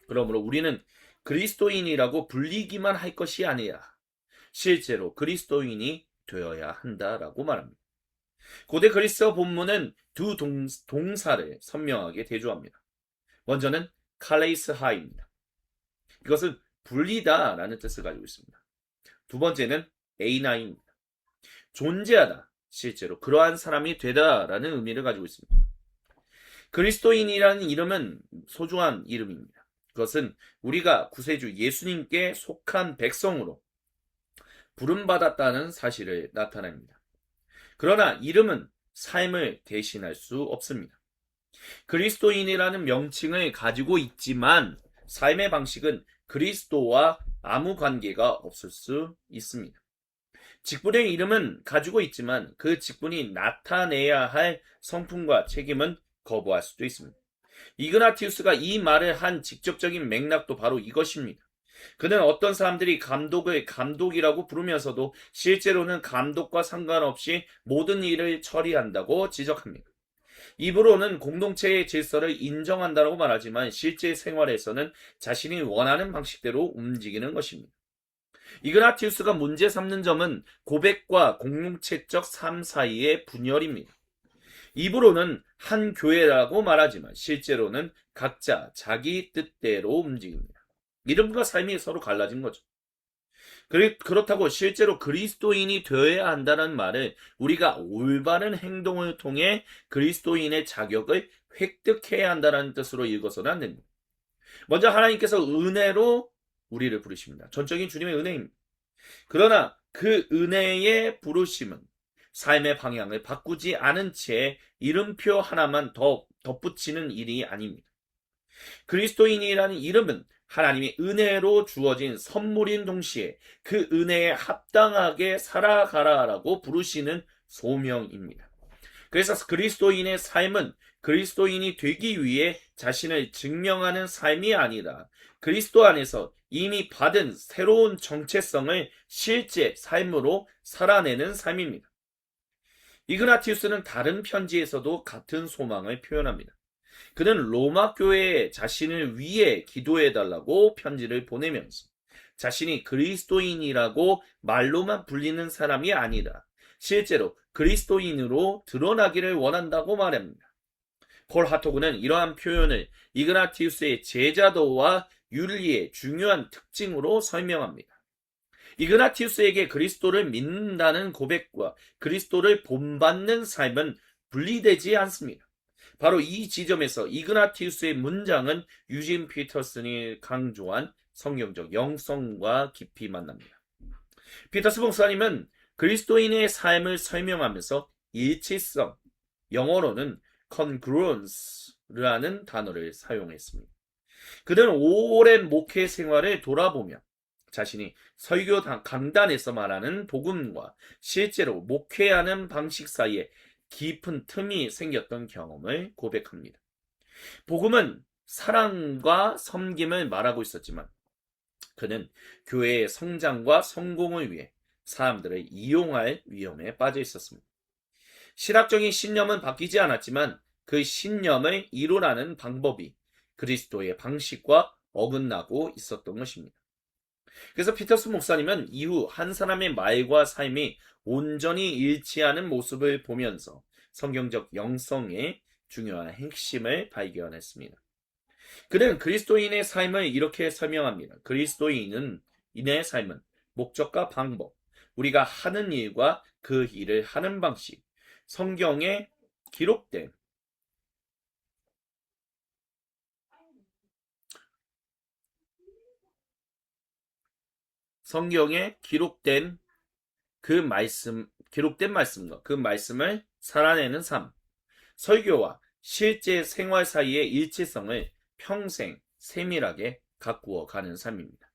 Speaker 1: 그러므로 우리는 그리스도인이라고 불리기만 할 것이 아니라 실제로 그리스도인이 되어야 한다라고 말합니다. 고대 그리스어 본문은 두 동사를 선명하게 대조합니다. 먼저는 칼레이스하입니다. 이것은 분리다라는 뜻을 가지고 있습니다. 두 번째는 에이나입니다. 존재하다, 실제로 그러한 사람이 되다라는 의미를 가지고 있습니다. 그리스도인이라는 이름은 소중한 이름입니다. 그것은 우리가 구세주 예수님께 속한 백성으로 부름받았다는 사실을 나타냅니다. 그러나 이름은 삶을 대신할 수 없습니다. 그리스도인이라는 명칭을 가지고 있지만 삶의 방식은 그리스도와 아무 관계가 없을 수 있습니다. 직분의 이름은 가지고 있지만 그 직분이 나타내야 할 성품과 책임은 거부할 수도 있습니다. 이그나티우스가 이 말을 한 직접적인 맥락도 바로 이것입니다. 그는 어떤 사람들이 감독을 감독이라고 부르면서도 실제로는 감독과 상관없이 모든 일을 처리한다고 지적합니다. 입으로는 공동체의 질서를 인정한다고 말하지만 실제 생활에서는 자신이 원하는 방식대로 움직이는 것입니다. 이그나티우스가 문제 삼는 점은 고백과 공동체적 삶 사이의 분열입니다. 입으로는 한 교회라고 말하지만 실제로는 각자 자기 뜻대로 움직입니다. 이름과 삶이 서로 갈라진 거죠. 그렇다고 실제로 그리스도인이 되어야 한다는 말을 우리가 올바른 행동을 통해 그리스도인의 자격을 획득해야 한다는 뜻으로 읽어서는 안 됩니다. 먼저 하나님께서 은혜로 우리를 부르십니다. 전적인 주님의 은혜입니다. 그러나 그 은혜의 부르심은 삶의 방향을 바꾸지 않은 채 이름표 하나만 더 덧붙이는 일이 아닙니다. 그리스도인이라는 이름은 하나님이 은혜로 주어진 선물인 동시에 그 은혜에 합당하게 살아가라라고 부르시는 소명입니다. 그래서 그리스도인의 삶은 그리스도인이 되기 위해 자신을 증명하는 삶이 아니라 그리스도 안에서 이미 받은 새로운 정체성을 실제 삶으로 살아내는 삶입니다. 이그나티우스는 다른 편지에서도 같은 소망을 표현합니다. 그는 로마 교회에 자신을 위해 기도해달라고 편지를 보내면서 자신이 그리스도인이라고 말로만 불리는 사람이 아니라 실제로 그리스도인으로 드러나기를 원한다고 말합니다. 폴 하토그는 이러한 표현을 이그나티우스의 제자도와 윤리의 중요한 특징으로 설명합니다. 이그나티우스에게 그리스도를 믿는다는 고백과 그리스도를 본받는 삶은 분리되지 않습니다. 바로 이 지점에서 이그나티우스의 문장은 유진 피터슨이 강조한 성경적 영성과 깊이 만납니다. 피터스 목사님은 그리스도인의 삶을 설명하면서 일치성, 영어로는 congruence라는 단어를 사용했습니다. 그는 오랜 목회 생활을 돌아보며 자신이 설교 강단에서 말하는 복음과 실제로 목회하는 방식 사이에 깊은 틈이 생겼던 경험을 고백합니다. 복음은 사랑과 섬김을 말하고 있었지만 그는 교회의 성장과 성공을 위해 사람들을 이용할 위험에 빠져 있었습니다. 신학적인 신념은 바뀌지 않았지만 그 신념을 이루라는 방법이 그리스도의 방식과 어긋나고 있었던 것입니다. 그래서 피터스 목사님은 이후 한 사람의 말과 삶이 온전히 일치하는 모습을 보면서 성경적 영성의 중요한 핵심을 발견했습니다. 그는 그리스도인의 삶을 이렇게 설명합니다. 그리스도인의 삶은 목적과 방법, 우리가 하는 일과 그 일을 하는 방식, 성경에 기록된 기록된 말씀과 그 말씀을 살아내는 삶, 설교와 실제 생활 사이의 일치성을 평생 세밀하게 가꾸어 가는 삶입니다.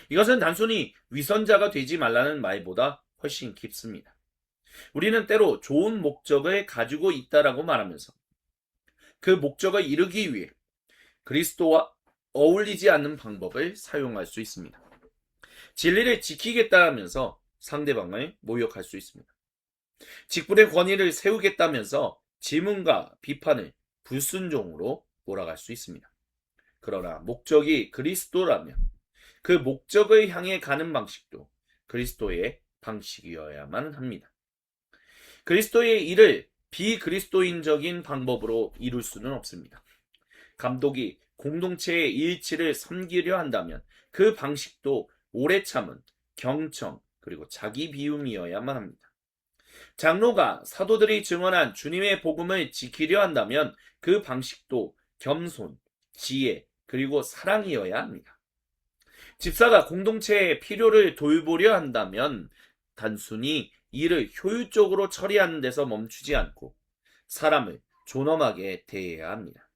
Speaker 1: 이것은 단순히 위선자가 되지 말라는 말보다 훨씬 깊습니다. 우리는 때로 좋은 목적을 가지고 있다라고 말하면서 그 목적을 이루기 위해 그리스도와 어울리지 않는 방법을 사용할 수 있습니다. 진리를 지키겠다면서 상대방을 모욕할 수 있습니다. 직분의 권위를 세우겠다면서 질문과 비판을 불순종으로 몰아갈 수 있습니다. 그러나 목적이 그리스도라면 그 목적을 향해 가는 방식도 그리스도의 방식이어야만 합니다. 그리스도의 일을 비그리스도인적인 방법으로 이룰 수는 없습니다. 감독이 공동체의 일치를 섬기려 한다면 그 방식도 오래 참은 경청 그리고 자기 비움이어야만 합니다. 장로가 사도들이 증언한 주님의 복음을 지키려 한다면 그 방식도 겸손, 지혜 그리고 사랑이어야 합니다. 집사가 공동체의 필요를 돌보려 한다면 단순히 일을 효율적으로 처리하는 데서 멈추지 않고 사람을 존엄하게 대해야 합니다.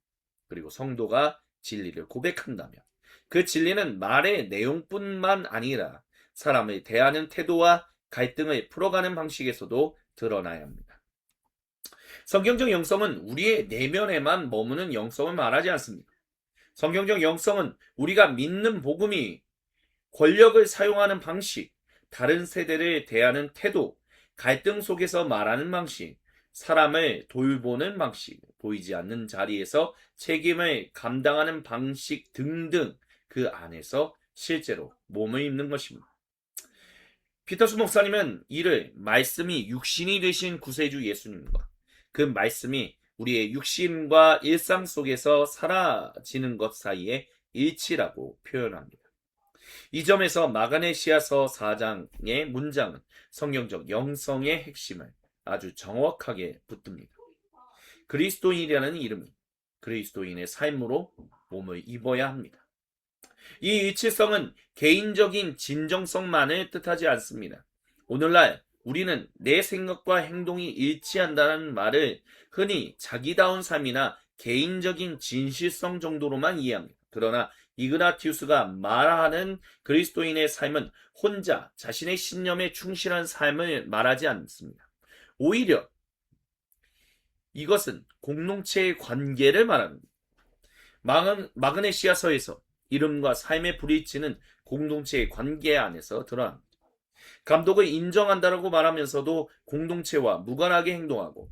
Speaker 1: 그리고 성도가 진리를 고백한다면 그 진리는 말의 내용뿐만 아니라 사람을 대하는 태도와 갈등을 풀어가는 방식에서도 드러나야 합니다. 성경적 영성은 우리의 내면에만 머무는 영성을 말하지 않습니다. 성경적 영성은 우리가 믿는 복음이 권력을 사용하는 방식, 다른 세대를 대하는 태도, 갈등 속에서 말하는 방식, 사람을 돌보는 방식, 보이지 않는 자리에서 책임을 감당하는 방식 등등 그 안에서 실제로 몸을 입는 것입니다. 피터스 목사님은 이를 말씀이 육신이 되신 구세주 예수님과 그 말씀이 우리의 육신과 일상 속에서 사라지는 것 사이의 일치라고 표현합니다. 이 점에서 마가네시아서 4장의 문장은 성경적 영성의 핵심을 아주 정확하게 붙듭니다. 그리스도인이라는 이름이 그리스도인의 삶으로 몸을 입어야 합니다. 이 일치성은 개인적인 진정성만을 뜻하지 않습니다. 오늘날 우리는 내 생각과 행동이 일치한다는 말을 흔히 자기다운 삶이나 개인적인 진실성 정도로만 이해합니다. 그러나 이그나티우스가 말하는 그리스도인의 삶은 혼자 자신의 신념에 충실한 삶을 말하지 않습니다. 오히려 이것은 공동체의 관계를 말합니다. 마그네시아서에서 이름과 삶의 불일치는 공동체의 관계 안에서 드러납니다. 감독을 인정한다라고 말하면서도 공동체와 무관하게 행동하고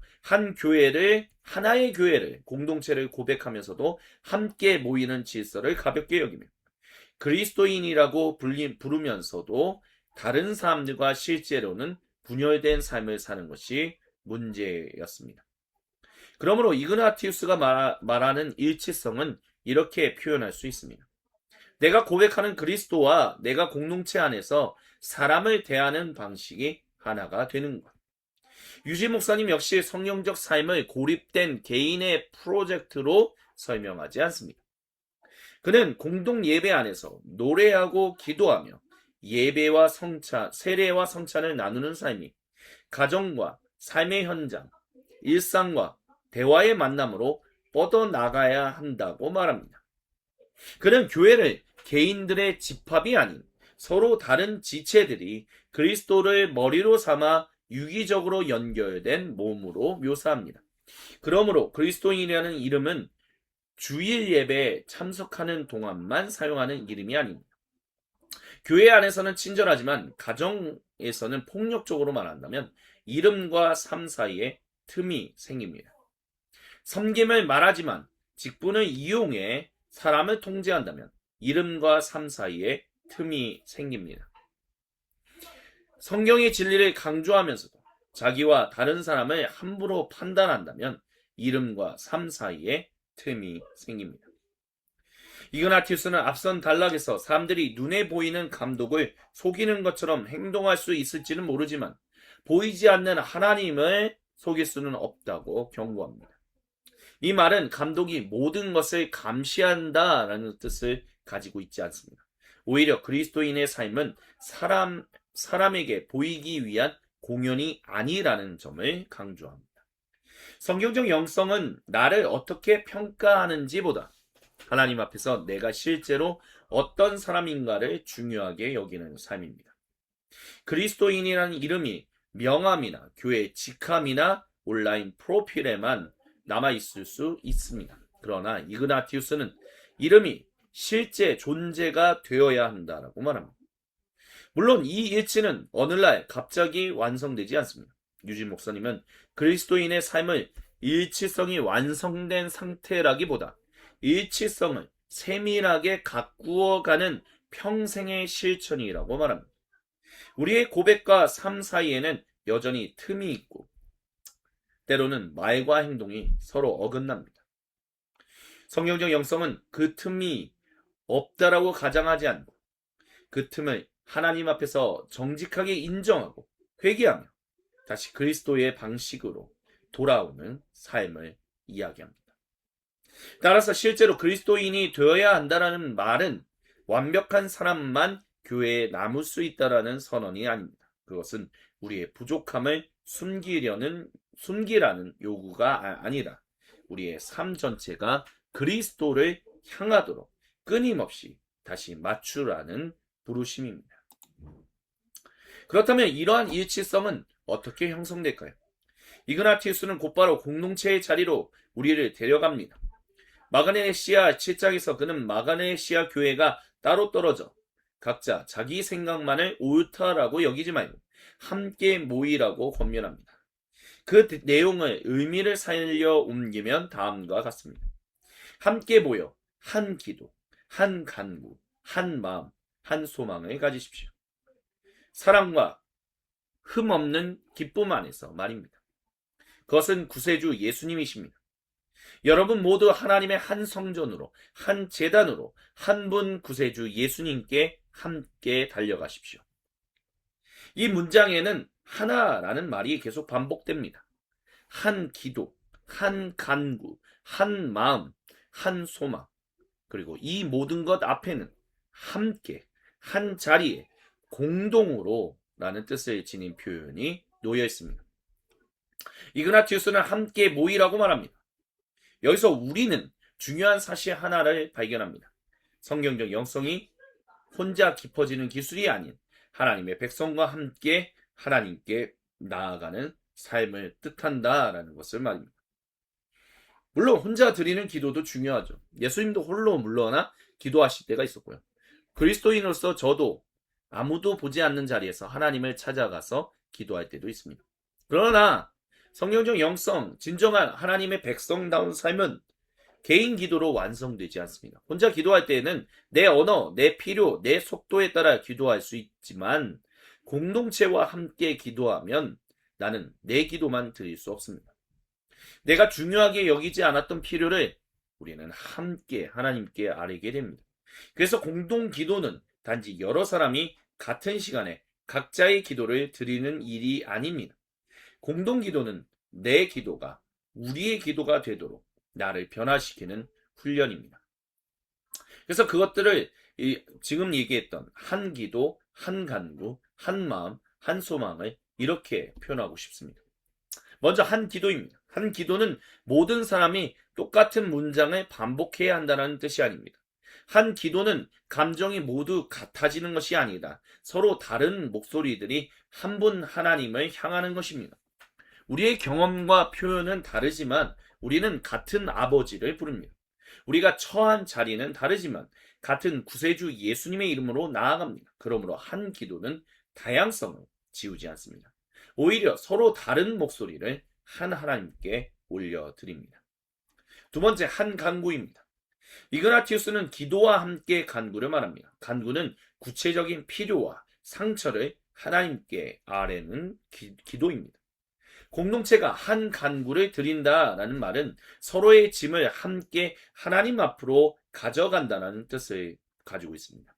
Speaker 1: 하나의 교회를 공동체를 고백하면서도 함께 모이는 질서를 가볍게 여기며 그리스도인이라고 부르면서도 다른 사람들과 실제로는 분열된 삶을 사는 것이 문제였습니다. 그러므로 이그나티우스가 말하는 일치성은 이렇게 표현할 수 있습니다. 내가 고백하는 그리스도와 내가 공동체 안에서 사람을 대하는 방식이 하나가 되는 것. 유지 목사님 역시 성령적 삶을 고립된 개인의 프로젝트로 설명하지 않습니다. 그는 공동 예배 안에서 노래하고 기도하며 세례와 성찬을 나누는 삶이 가정과 삶의 현장, 일상과 대화의 만남으로 뻗어나가야 한다고 말합니다. 그는 교회를 개인들의 집합이 아닌 서로 다른 지체들이 그리스도를 머리로 삼아 유기적으로 연결된 몸으로 묘사합니다. 그러므로 그리스도인이라는 이름은 주일 예배에 참석하는 동안만 사용하는 이름이 아닙니다. 교회 안에서는 친절하지만 가정에 성경에서는 폭력적으로 말한다면 이름과 삶 사이에 틈이 생깁니다. 섬김을 말하지만 직분을 이용해 사람을 통제한다면 이름과 삶 사이에 틈이 생깁니다. 성경의 진리를 강조하면서도 자기와 다른 사람을 함부로 판단한다면 이름과 삶 사이에 틈이 생깁니다. 이그나티우스는 앞선 단락에서 사람들이 눈에 보이는 감독을 속이는 것처럼 행동할 수 있을지는 모르지만 보이지 않는 하나님을 속일 수는 없다고 경고합니다. 이 말은 감독이 모든 것을 감시한다라는 뜻을 가지고 있지 않습니다. 오히려 그리스도인의 삶은 사람에게 보이기 위한 공연이 아니라는 점을 강조합니다. 성경적 영성은 나를 어떻게 평가하는지보다 하나님 앞에서 내가 실제로 어떤 사람인가를 중요하게 여기는 삶입니다. 그리스도인이라는 이름이 명함이나 교회 직함이나 온라인 프로필에만 남아있을 수 있습니다. 그러나 이그나티우스는 이름이 실제 존재가 되어야 한다라고 말합니다. 물론 이 일치는 어느날 갑자기 완성되지 않습니다. 유진 목사님은 그리스도인의 삶을 일치성이 완성된 상태라기보다 일치성을 세밀하게 가꾸어가는 평생의 실천이라고 말합니다. 우리의 고백과 삶 사이에는 여전히 틈이 있고 때로는 말과 행동이 서로 어긋납니다. 성경적 영성은 그 틈이 없다라고 가정하지 않고 그 틈을 하나님 앞에서 정직하게 인정하고 회개하며 다시 그리스도의 방식으로 돌아오는 삶을 이야기합니다. 따라서 실제로 그리스도인이 되어야 한다는 말은 완벽한 사람만 교회에 남을 수 있다라는 선언이 아닙니다. 그것은 우리의 부족함을 숨기라는 요구가 아니라 우리의 삶 전체가 그리스도를 향하도록 끊임없이 다시 맞추라는 부르심입니다. 그렇다면 이러한 일치성은 어떻게 형성될까요? 이그나티우스는 곧바로 공동체의 자리로 우리를 데려갑니다. 마가네시아 7장에서 그는 마가네시아 교회가 따로 떨어져 각자 자기 생각만을 옳다라고 여기지 말고 함께 모이라고 권면합니다. 그 내용을 의미를 살려 옮기면 다음과 같습니다. 함께 모여 한 기도, 한 간구, 한 마음, 한 소망을 가지십시오. 사랑과 흠 없는 기쁨 안에서 말입니다. 그것은 구세주 예수님이십니다. 여러분 모두 하나님의 한 성전으로, 한 제단으로, 한 분 구세주 예수님께 함께 달려가십시오. 이 문장에는 하나라는 말이 계속 반복됩니다. 한 기도, 한 간구, 한 마음, 한 소망, 그리고 이 모든 것 앞에는 함께, 한 자리에, 공동으로 라는 뜻을 지닌 표현이 놓여 있습니다. 이그나티우스는 함께 모이라고 말합니다. 여기서 우리는 중요한 사실 하나를 발견합니다. 성경적 영성이 혼자 깊어지는 기술이 아닌 하나님의 백성과 함께 하나님께 나아가는 삶을 뜻한다라는 것을 말입니다. 물론 혼자 드리는 기도도 중요하죠. 예수님도 홀로 물러나 기도하실 때가 있었고요. 그리스도인으로서 저도 아무도 보지 않는 자리에서 하나님을 찾아가서 기도할 때도 있습니다. 그러나 성경적 영성, 진정한 하나님의 백성다운 삶은 개인 기도로 완성되지 않습니다. 혼자 기도할 때에는 내 언어, 내 필요, 내 속도에 따라 기도할 수 있지만 공동체와 함께 기도하면 나는 내 기도만 드릴 수 없습니다. 내가 중요하게 여기지 않았던 필요를 우리는 함께 하나님께 아뢰게 됩니다. 그래서 공동 기도는 단지 여러 사람이 같은 시간에 각자의 기도를 드리는 일이 아닙니다. 공동 기도는 내 기도가 우리의 기도가 되도록 나를 변화시키는 훈련입니다. 그래서 그것들을 지금 얘기했던 한 기도, 한 간구, 한 마음, 한 소망을 이렇게 표현하고 싶습니다. 먼저 한 기도입니다. 한 기도는 모든 사람이 똑같은 문장을 반복해야 한다는 뜻이 아닙니다. 한 기도는 감정이 모두 같아지는 것이 아니다. 서로 다른 목소리들이 한 분 하나님을 향하는 것입니다. 우리의 경험과 표현은 다르지만 우리는 같은 아버지를 부릅니다. 우리가 처한 자리는 다르지만 같은 구세주 예수님의 이름으로 나아갑니다. 그러므로 한 기도는 다양성을 지우지 않습니다. 오히려 서로 다른 목소리를 한 하나님께 올려드립니다. 두 번째, 한 간구입니다. 이그나티우스는 기도와 함께 간구를 말합니다. 간구는 구체적인 필요와 상처를 하나님께 아뢰는 기도입니다. 공동체가 한 간구를 드린다라는 말은 서로의 짐을 함께 하나님 앞으로 가져간다는 뜻을 가지고 있습니다.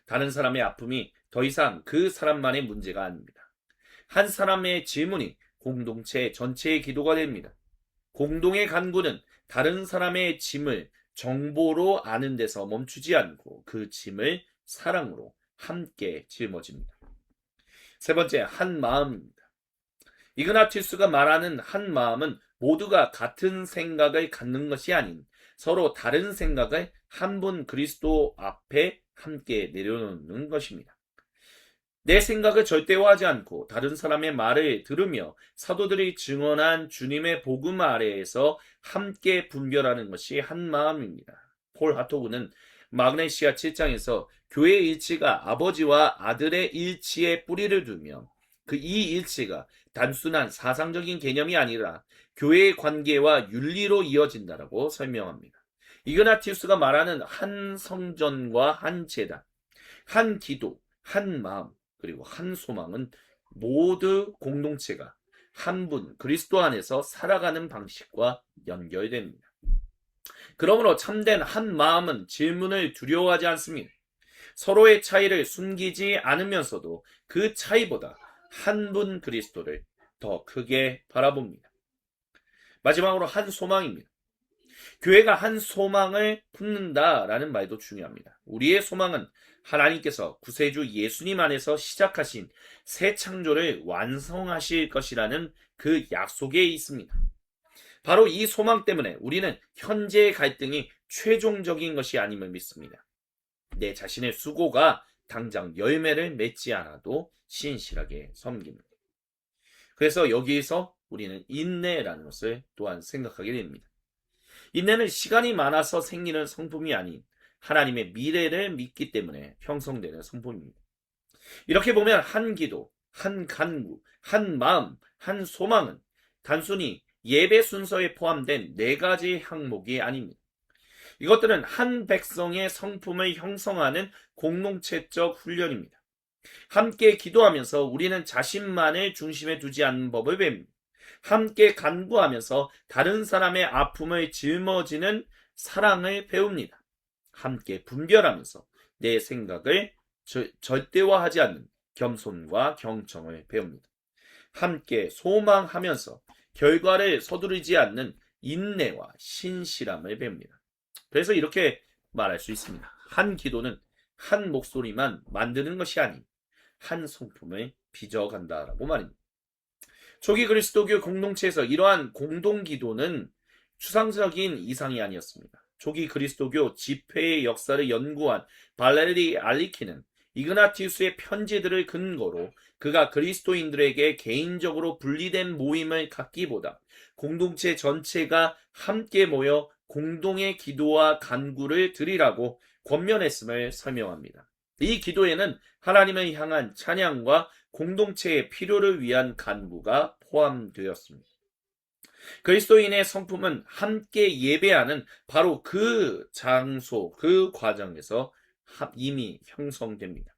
Speaker 1: 다른 사람의 아픔이 더 이상 그 사람만의 문제가 아닙니다. 한 사람의 질문이 공동체 전체의 기도가 됩니다. 공동의 간구는 다른 사람의 짐을 정보로 아는 데서 멈추지 않고 그 짐을 사랑으로 함께 짊어집니다. 세 번째, 한 마음입니다. 이그나티우스가 말하는 한 마음은 모두가 같은 생각을 갖는 것이 아닌 서로 다른 생각을 한 분 그리스도 앞에 함께 내려놓는 것입니다. 내 생각을 절대화하지 않고 다른 사람의 말을 들으며 사도들이 증언한 주님의 복음 아래에서 함께 분별하는 것이 한 마음입니다. 폴 하토그는 마그네시아 7장에서 교회의 일치가 아버지와 아들의 일치에 뿌리를 두며 이 일치가 단순한 사상적인 개념이 아니라 교회의 관계와 윤리로 이어진다라고 설명합니다. 이그나티우스가 말하는 한 성전과 한 제단, 한 기도, 한 마음, 그리고 한 소망은 모두 공동체가 한 분 그리스도 안에서 살아가는 방식과 연결됩니다. 그러므로 참된 한 마음은 질문을 두려워하지 않습니다. 서로의 차이를 숨기지 않으면서도 그 차이보다 한 분 그리스도를 더 크게 바라봅니다. 마지막으로 한 소망입니다. 교회가 한 소망을 품는다라는 말도 중요합니다. 우리의 소망은 하나님께서 구세주 예수님 안에서 시작하신 새 창조를 완성하실 것이라는 그 약속에 있습니다. 바로 이 소망 때문에 우리는 현재의 갈등이 최종적인 것이 아님을 믿습니다. 내 자신의 수고가 당장 열매를 맺지 않아도 신실하게 섬깁니다. 그래서 여기에서 우리는 인내라는 것을 또한 생각하게 됩니다. 인내는 시간이 많아서 생기는 성품이 아닌 하나님의 미래를 믿기 때문에 형성되는 성품입니다. 이렇게 보면 한 기도, 한 간구, 한 마음, 한 소망은 단순히 예배 순서에 포함된 4가지 항목이 아닙니다. 이것들은 한 백성의 성품을 형성하는 공동체적 훈련입니다. 함께 기도하면서 우리는 자신만을 중심에 두지 않는 법을 배웁니다. 함께 간구하면서 다른 사람의 아픔을 짊어지는 사랑을 배웁니다. 함께 분별하면서 내 생각을 절대화하지 않는 겸손과 경청을 배웁니다. 함께 소망하면서 결과를 서두르지 않는 인내와 신실함을 배웁니다. 그래서 이렇게 말할 수 있습니다. 한 기도는 한 목소리만 만드는 것이 아닌 한 성품을 빚어간다라고 말입니다. 초기 그리스도교 공동체에서 이러한 공동기도는 추상적인 이상이 아니었습니다. 초기 그리스도교 집회의 역사를 연구한 발레리 알리키는 이그나티우스의 편지들을 근거로 그가 그리스도인들에게 개인적으로 분리된 모임을 갖기보다 공동체 전체가 함께 모여 공동의 기도와 간구를 드리라고 권면했음을 설명합니다. 이 기도에는 하나님을 향한 찬양과 공동체의 필요를 위한 간구가 포함되었습니다. 그리스도인의 성품은 함께 예배하는 바로 그 장소, 그 과정에서 이미 형성됩니다.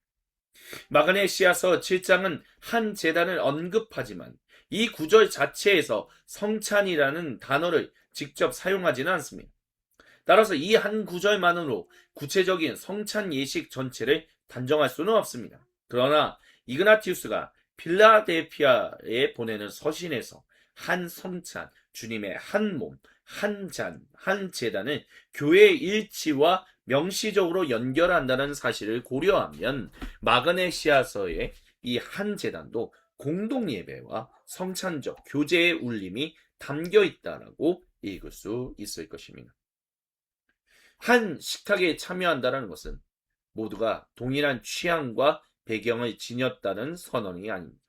Speaker 1: 마그네시아서 7장은 한 제단을 언급하지만 이 구절 자체에서 성찬이라는 단어를 직접 사용하지는 않습니다. 따라서 이 한 구절만으로 구체적인 성찬 예식 전체를 단정할 수는 없습니다. 그러나 이그나티우스가 필라델피아에 보내는 서신에서 한 성찬, 주님의 한 몸, 한 잔, 한 제단을 교회의 일치와 명시적으로 연결한다는 사실을 고려하면 마그네시아서의 이 한 제단도 공동예배와 성찬적 교제의 울림이 담겨 있다라고 읽을 수 있을 것입니다. 한 식탁에 참여한다는 것은 모두가 동일한 취향과 배경을 지녔다는 선언이 아닙니다.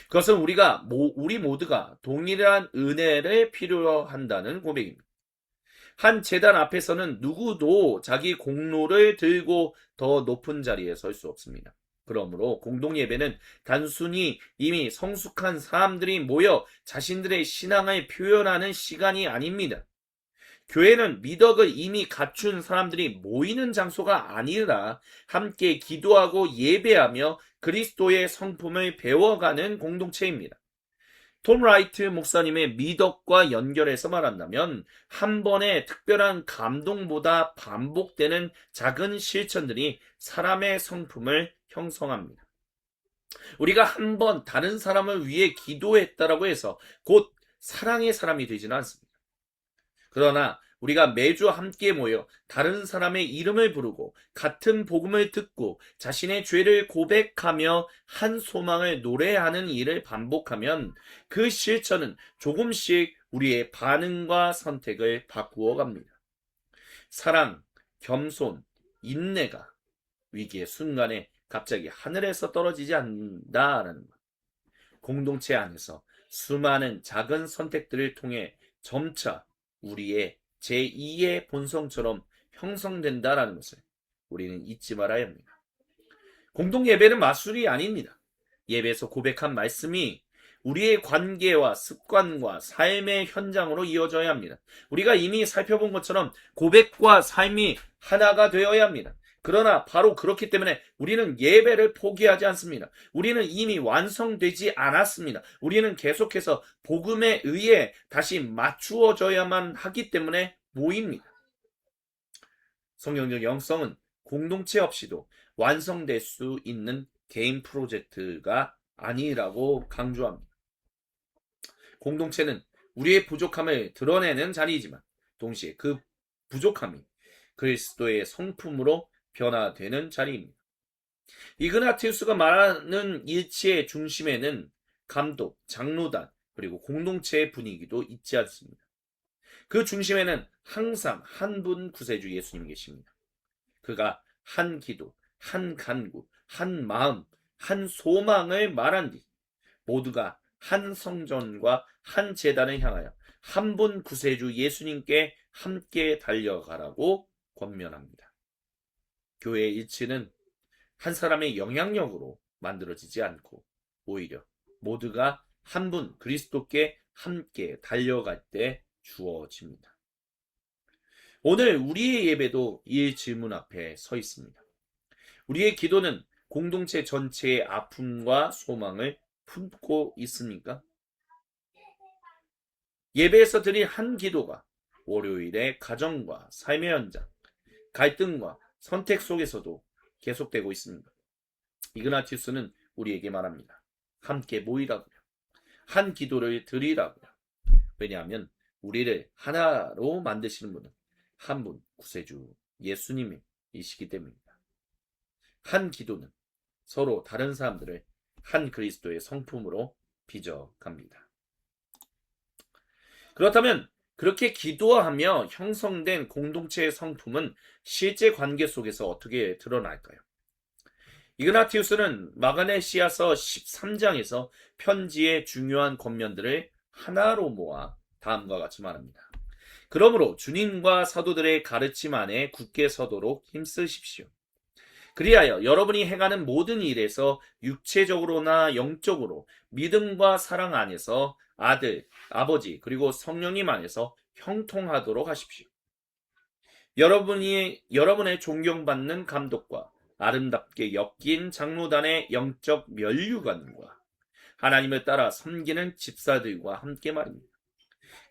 Speaker 1: 그것은 우리 모두가 동일한 은혜를 필요로 한다는 고백입니다. 한 제단 앞에서는 누구도 자기 공로를 들고 더 높은 자리에 설 수 없습니다. 그러므로 공동예배는 단순히 이미 성숙한 사람들이 모여 자신들의 신앙을 표현하는 시간이 아닙니다. 교회는 미덕을 이미 갖춘 사람들이 모이는 장소가 아니라 함께 기도하고 예배하며 그리스도의 성품을 배워가는 공동체입니다. 톰 라이트 목사님의 미덕과 연결해서 말한다면 한 번의 특별한 감동보다 반복되는 작은 실천들이 사람의 성품을 형성합니다. 우리가 한 번 다른 사람을 위해 기도했다라고 해서 곧 사랑의 사람이 되지는 않습니다. 그러나 우리가 매주 함께 모여 다른 사람의 이름을 부르고 같은 복음을 듣고 자신의 죄를 고백하며 한 소망을 노래하는 일을 반복하면 그 실천은 조금씩 우리의 반응과 선택을 바꾸어 갑니다. 사랑, 겸손, 인내가 위기의 순간에 갑자기 하늘에서 떨어지지 않는다라는 것. 공동체 안에서 수많은 작은 선택들을 통해 점차 우리의 제2의 본성처럼 형성된다라는 것을 우리는 잊지 말아야 합니다. 공동 예배는 마술이 아닙니다. 예배에서 고백한 말씀이 우리의 관계와 습관과 삶의 현장으로 이어져야 합니다. 우리가 이미 살펴본 것처럼 고백과 삶이 하나가 되어야 합니다. 그러나 바로 그렇기 때문에 우리는 예배를 포기하지 않습니다. 우리는 이미 완성되지 않았습니다. 우리는 계속해서 복음에 의해 다시 맞추어져야만 하기 때문에 모입니다. 성경적 영성은 공동체 없이도 완성될 수 있는 개인 프로젝트가 아니라고 강조합니다. 공동체는 우리의 부족함을 드러내는 자리이지만 동시에 그 부족함이 그리스도의 성품으로 변화되는 자리입니다. 이그나티우스가 말하는 일치의 중심에는 감독, 장로단, 그리고 공동체의 분위기도 있지 않습니다. 그 중심에는 항상 한 분 구세주 예수님이 계십니다. 그가 한 기도, 한 간구, 한 마음, 한 소망을 말한 뒤 모두가 한 성전과 한 제단을 향하여 한 분 구세주 예수님께 함께 달려가라고 권면합니다. 교회의 일치는 한 사람의 영향력으로 만들어지지 않고 오히려 모두가 한 분 그리스도께 함께 달려갈 때 주어집니다. 오늘 우리의 예배도 이 질문 앞에 서 있습니다. 우리의 기도는 공동체 전체의 아픔과 소망을 품고 있습니까? 예배에서 드린 한 기도가 월요일의 가정과 삶의 현장, 갈등과 선택 속에서도 계속되고 있습니다. 이그나티우스는 우리에게 말합니다. 함께 모이라고요. 한 기도를 드리라고요. 왜냐하면 우리를 하나로 만드시는 분은 한 분 구세주 예수님이시기 때문입니다. 한 기도는 서로 다른 사람들을 한 그리스도의 성품으로 빚어갑니다. 그렇다면 그렇게 기도하며 형성된 공동체의 성품은 실제 관계 속에서 어떻게 드러날까요? 이그나티우스는 마그네시아서 13장에서 편지의 중요한 권면들을 하나로 모아 다음과 같이 말합니다. 그러므로 주님과 사도들의 가르침 안에 굳게 서도록 힘쓰십시오. 그리하여 여러분이 행하는 모든 일에서 육체적으로나 영적으로 믿음과 사랑 안에서 아들, 아버지 그리고 성령님 안에서 형통하도록 하십시오. 여러분의 존경받는 감독과 아름답게 엮인 장로단의 영적 면류관과 하나님을 따라 섬기는 집사들과 함께 말입니다.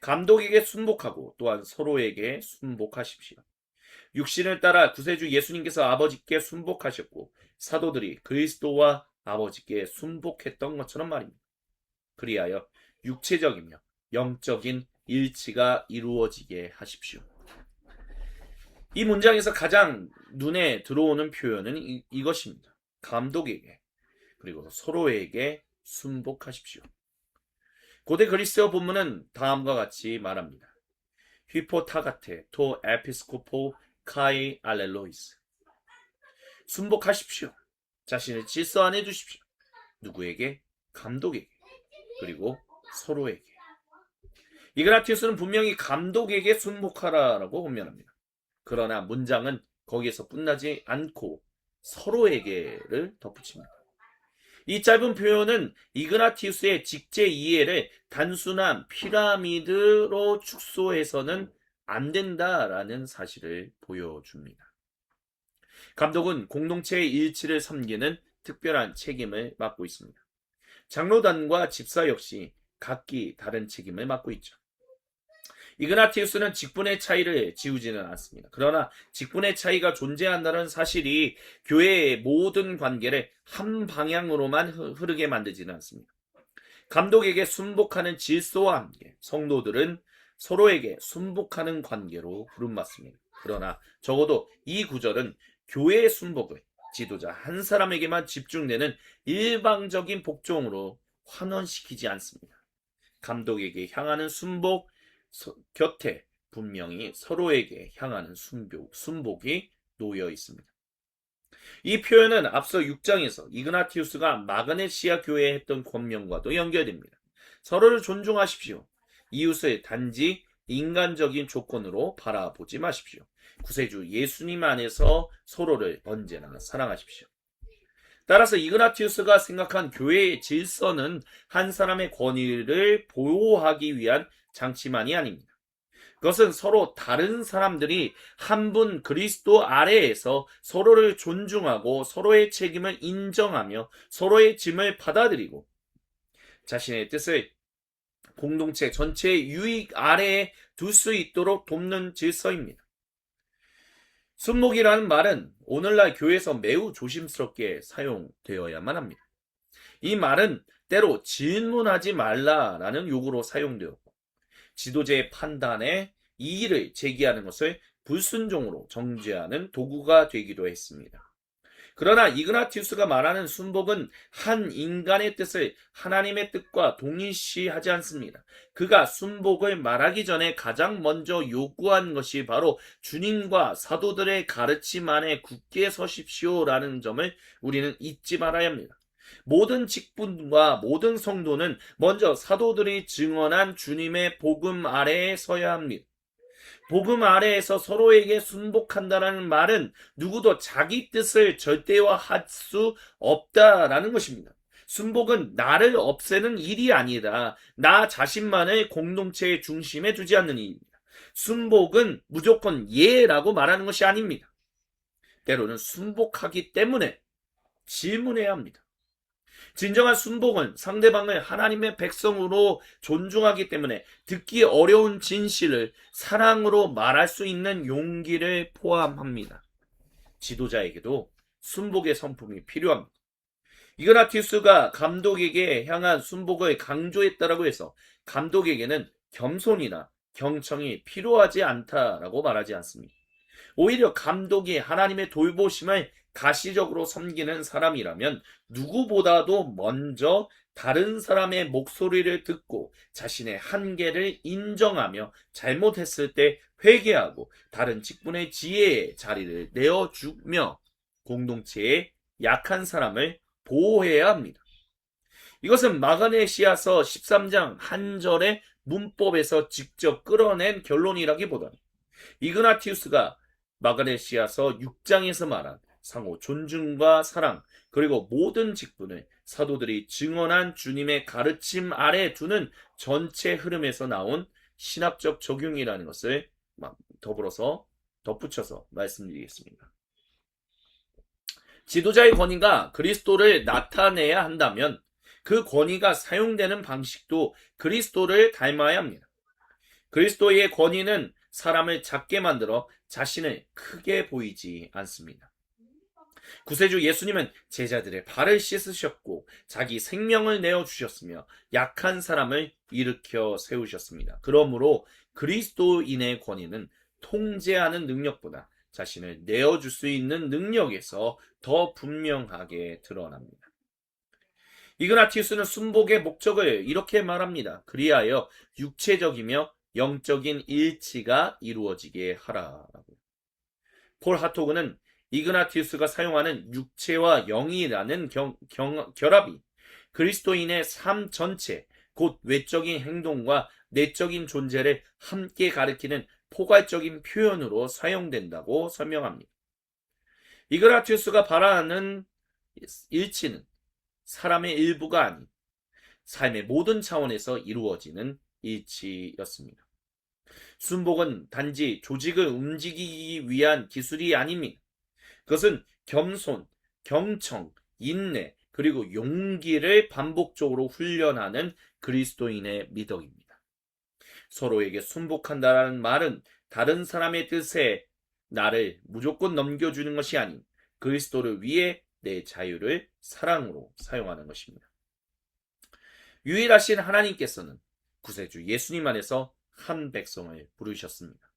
Speaker 1: 감독에게 순복하고 또한 서로에게 순복하십시오. 육신을 따라 구세주 예수님께서 아버지께 순복하셨고 사도들이 그리스도와 아버지께 순복했던 것처럼 말입니다. 그리하여 육체적이며 영적인 일치가 이루어지게 하십시오. 이 문장에서 가장 눈에 들어오는 표현은 이것입니다. 감독에게 그리고 서로에게 순복하십시오. 고대 그리스어 본문은 다음과 같이 말합니다. 휘포타가테 토 에피스코포 카이 알렐로이스. 순복하십시오. 자신을 질서 안에 두십시오. 누구에게? 감독에게 그리고 서로에게. 이그나티우스는 분명히 감독에게 순복하라라고 권면합니다. 그러나 문장은 거기에서 끝나지 않고 서로에게를 덧붙입니다. 이 짧은 표현은 이그나티우스의 직제 이해를 단순한 피라미드로 축소해서는 안 된다라는 사실을 보여줍니다. 감독은 공동체의 일치를 섬기는 특별한 책임을 맡고 있습니다. 장로단과 집사 역시 각기 다른 책임을 맡고 있죠. 이그나티우스는 직분의 차이를 지우지는 않습니다. 그러나 직분의 차이가 존재한다는 사실이 교회의 모든 관계를 한 방향으로만 흐르게 만들지는 않습니다. 감독에게 순복하는 질서와 함께 성도들은 서로에게 순복하는 관계로 부름받습니다. 그러나 적어도 이 구절은 교회의 순복을 지도자 한 사람에게만 집중되는 일방적인 복종으로 환원시키지 않습니다. 감독에게 향하는 순복 곁에 분명히 서로에게 향하는 순복이 놓여 있습니다. 이 표현은 앞서 6장에서 이그나티우스가 마그네시아 교회에 했던 권면과도 연결됩니다. 서로를 존중하십시오. 이웃을 단지 인간적인 조건으로 바라보지 마십시오. 구세주 예수님 안에서 서로를 언제나 사랑하십시오. 따라서 이그나티우스가 생각한 교회의 질서는 한 사람의 권위를 보호하기 위한 장치만이 아닙니다. 그것은 서로 다른 사람들이 한 분 그리스도 아래에서 서로를 존중하고 서로의 책임을 인정하며 서로의 짐을 받아들이고 자신의 뜻을 공동체 전체의 유익 아래에 둘 수 있도록 돕는 질서입니다. 순복이라는 말은 오늘날 교회에서 매우 조심스럽게 사용되어야만 합니다. 이 말은 때로 질문하지 말라라는 요구로 사용되었고 지도자의 판단에 이의를 제기하는 것을 불순종으로 정죄하는 도구가 되기도 했습니다. 그러나 이그나티우스가 말하는 순복은 한 인간의 뜻을 하나님의 뜻과 동일시하지 않습니다. 그가 순복을 말하기 전에 가장 먼저 요구한 것이 바로 주님과 사도들의 가르침 안에 굳게 서십시오라는 점을 우리는 잊지 말아야 합니다. 모든 직분과 모든 성도는 먼저 사도들이 증언한 주님의 복음 아래에 서야 합니다. 복음 아래에서 서로에게 순복한다는 말은 누구도 자기 뜻을 절대화할 수 없다라는 것입니다. 순복은 나를 없애는 일이 아니라 나 자신만을 공동체의 중심에 두지 않는 일입니다. 순복은 무조건 예라고 말하는 것이 아닙니다. 때로는 순복하기 때문에 질문해야 합니다. 진정한 순복은 상대방을 하나님의 백성으로 존중하기 때문에 듣기 어려운 진실을 사랑으로 말할 수 있는 용기를 포함합니다. 지도자에게도 순복의 성품이 필요합니다. 이그나티우스가 감독에게 향한 순복을 강조했다라고 해서 감독에게는 겸손이나 경청이 필요하지 않다라고 말하지 않습니다. 오히려 감독이 하나님의 돌보심을 가시적으로 섬기는 사람이라면 누구보다도 먼저 다른 사람의 목소리를 듣고 자신의 한계를 인정하며 잘못했을 때 회개하고 다른 직분의 지혜의 자리를 내어주며 공동체의 약한 사람을 보호해야 합니다. 이것은 마그네시아서 13장 한 절의 문법에서 직접 끌어낸 결론이라기보다는 이그나티우스가 마그네시아서 6장에서 말한 상호 존중과 사랑 그리고 모든 직분을 사도들이 증언한 주님의 가르침 아래 두는 전체 흐름에서 나온 신학적 적용이라는 것을 더불어서 덧붙여서 말씀드리겠습니다. 지도자의 권위가 그리스도를 나타내야 한다면 그 권위가 사용되는 방식도 그리스도를 닮아야 합니다. 그리스도의 권위는 사람을 작게 만들어 자신을 크게 보이지 않습니다. 구세주 예수님은 제자들의 발을 씻으셨고 자기 생명을 내어주셨으며 약한 사람을 일으켜 세우셨습니다. 그러므로 그리스도인의 권위는 통제하는 능력보다 자신을 내어줄 수 있는 능력에서 더 분명하게 드러납니다. 이그나티우스는 순복의 목적을 이렇게 말합니다. 그리하여 육체적이며 영적인 일치가 이루어지게 하라라고. 폴 하토그는 이그나티우스가 사용하는 육체와 영이라는 결합이 그리스도인의 삶 전체, 곧 외적인 행동과 내적인 존재를 함께 가리키는 포괄적인 표현으로 사용된다고 설명합니다. 이그나티우스가 바라는 일치는 사람의 일부가 아닌 삶의 모든 차원에서 이루어지는 일치였습니다. 순복은 단지 조직을 움직이기 위한 기술이 아닙니다. 그것은 겸손, 경청, 인내, 그리고 용기를 반복적으로 훈련하는 그리스도인의 미덕입니다. 서로에게 순복한다는 말은 다른 사람의 뜻에 나를 무조건 넘겨주는 것이 아닌 그리스도를 위해 내 자유를 사랑으로 사용하는 것입니다. 유일하신 하나님께서는 구세주 예수님 안에서 한 백성을 부르셨습니다.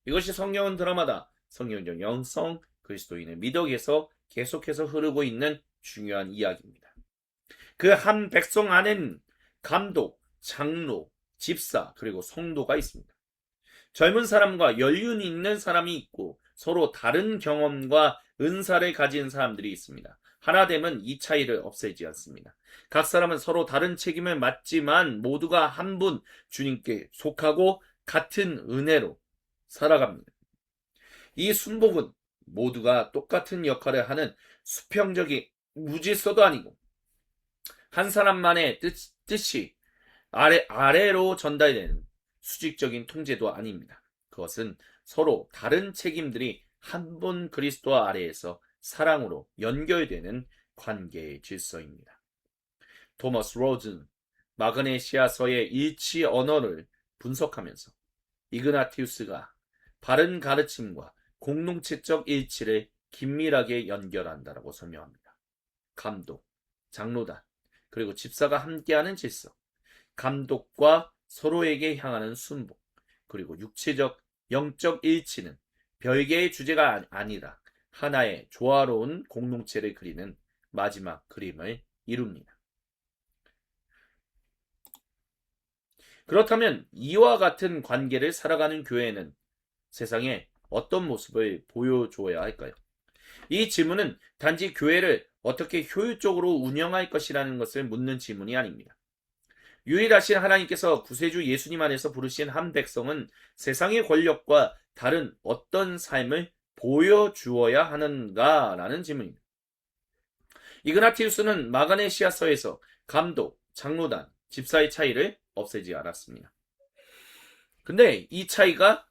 Speaker 1: 이것이 성경은 드라마다 성경적 영성 그리스도인의 미덕에서 계속해서 흐르고 있는 중요한 이야기입니다. 그 한 백성 안에는 감독, 장로, 집사, 그리고 성도가 있습니다. 젊은 사람과 연륜 있는 사람이 있고 서로 다른 경험과 은사를 가진 사람들이 있습니다. 하나됨은 이 차이를 없애지 않습니다. 각 사람은 서로 다른 책임을 맡지만 모두가 한 분 주님께 속하고 같은 은혜로 살아갑니다. 이 순복은 모두가 똑같은 역할을 하는 수평적인 무질서도 아니고 한 사람만의 뜻이 아래로 전달되는 수직적인 통제도 아닙니다. 그것은 서로 다른 책임들이 한 분 그리스도 아래에서 사랑으로 연결되는 관계의 질서입니다. 토머스 로즈는 마그네시아서의 일치 언어를 분석하면서 이그나티우스가 바른 가르침과 공동체적 일치를 긴밀하게 연결한다라고 설명합니다. 감독, 장로단, 그리고 집사가 함께하는 질서, 감독과 서로에게 향하는 순복, 그리고 육체적, 영적 일치는 별개의 주제가 아니라 하나의 조화로운 공동체를 그리는 마지막 그림을 이룹니다. 그렇다면 이와 같은 관계를 살아가는 교회는 세상에 어떤 모습을 보여줘야 할까요? 이 질문은 단지 교회를 어떻게 효율적으로 운영할 것이라는 것을 묻는 질문이 아닙니다. 유일하신 하나님께서 구세주 예수님 안에서 부르신 한 백성은 세상의 권력과 다른 어떤 삶을 보여주어야 하는가라는 질문입니다. 이그나티우스는 마그네시아서에서 감독, 장로단, 집사의 차이를 없애지 않았습니다. 근데 이 차이가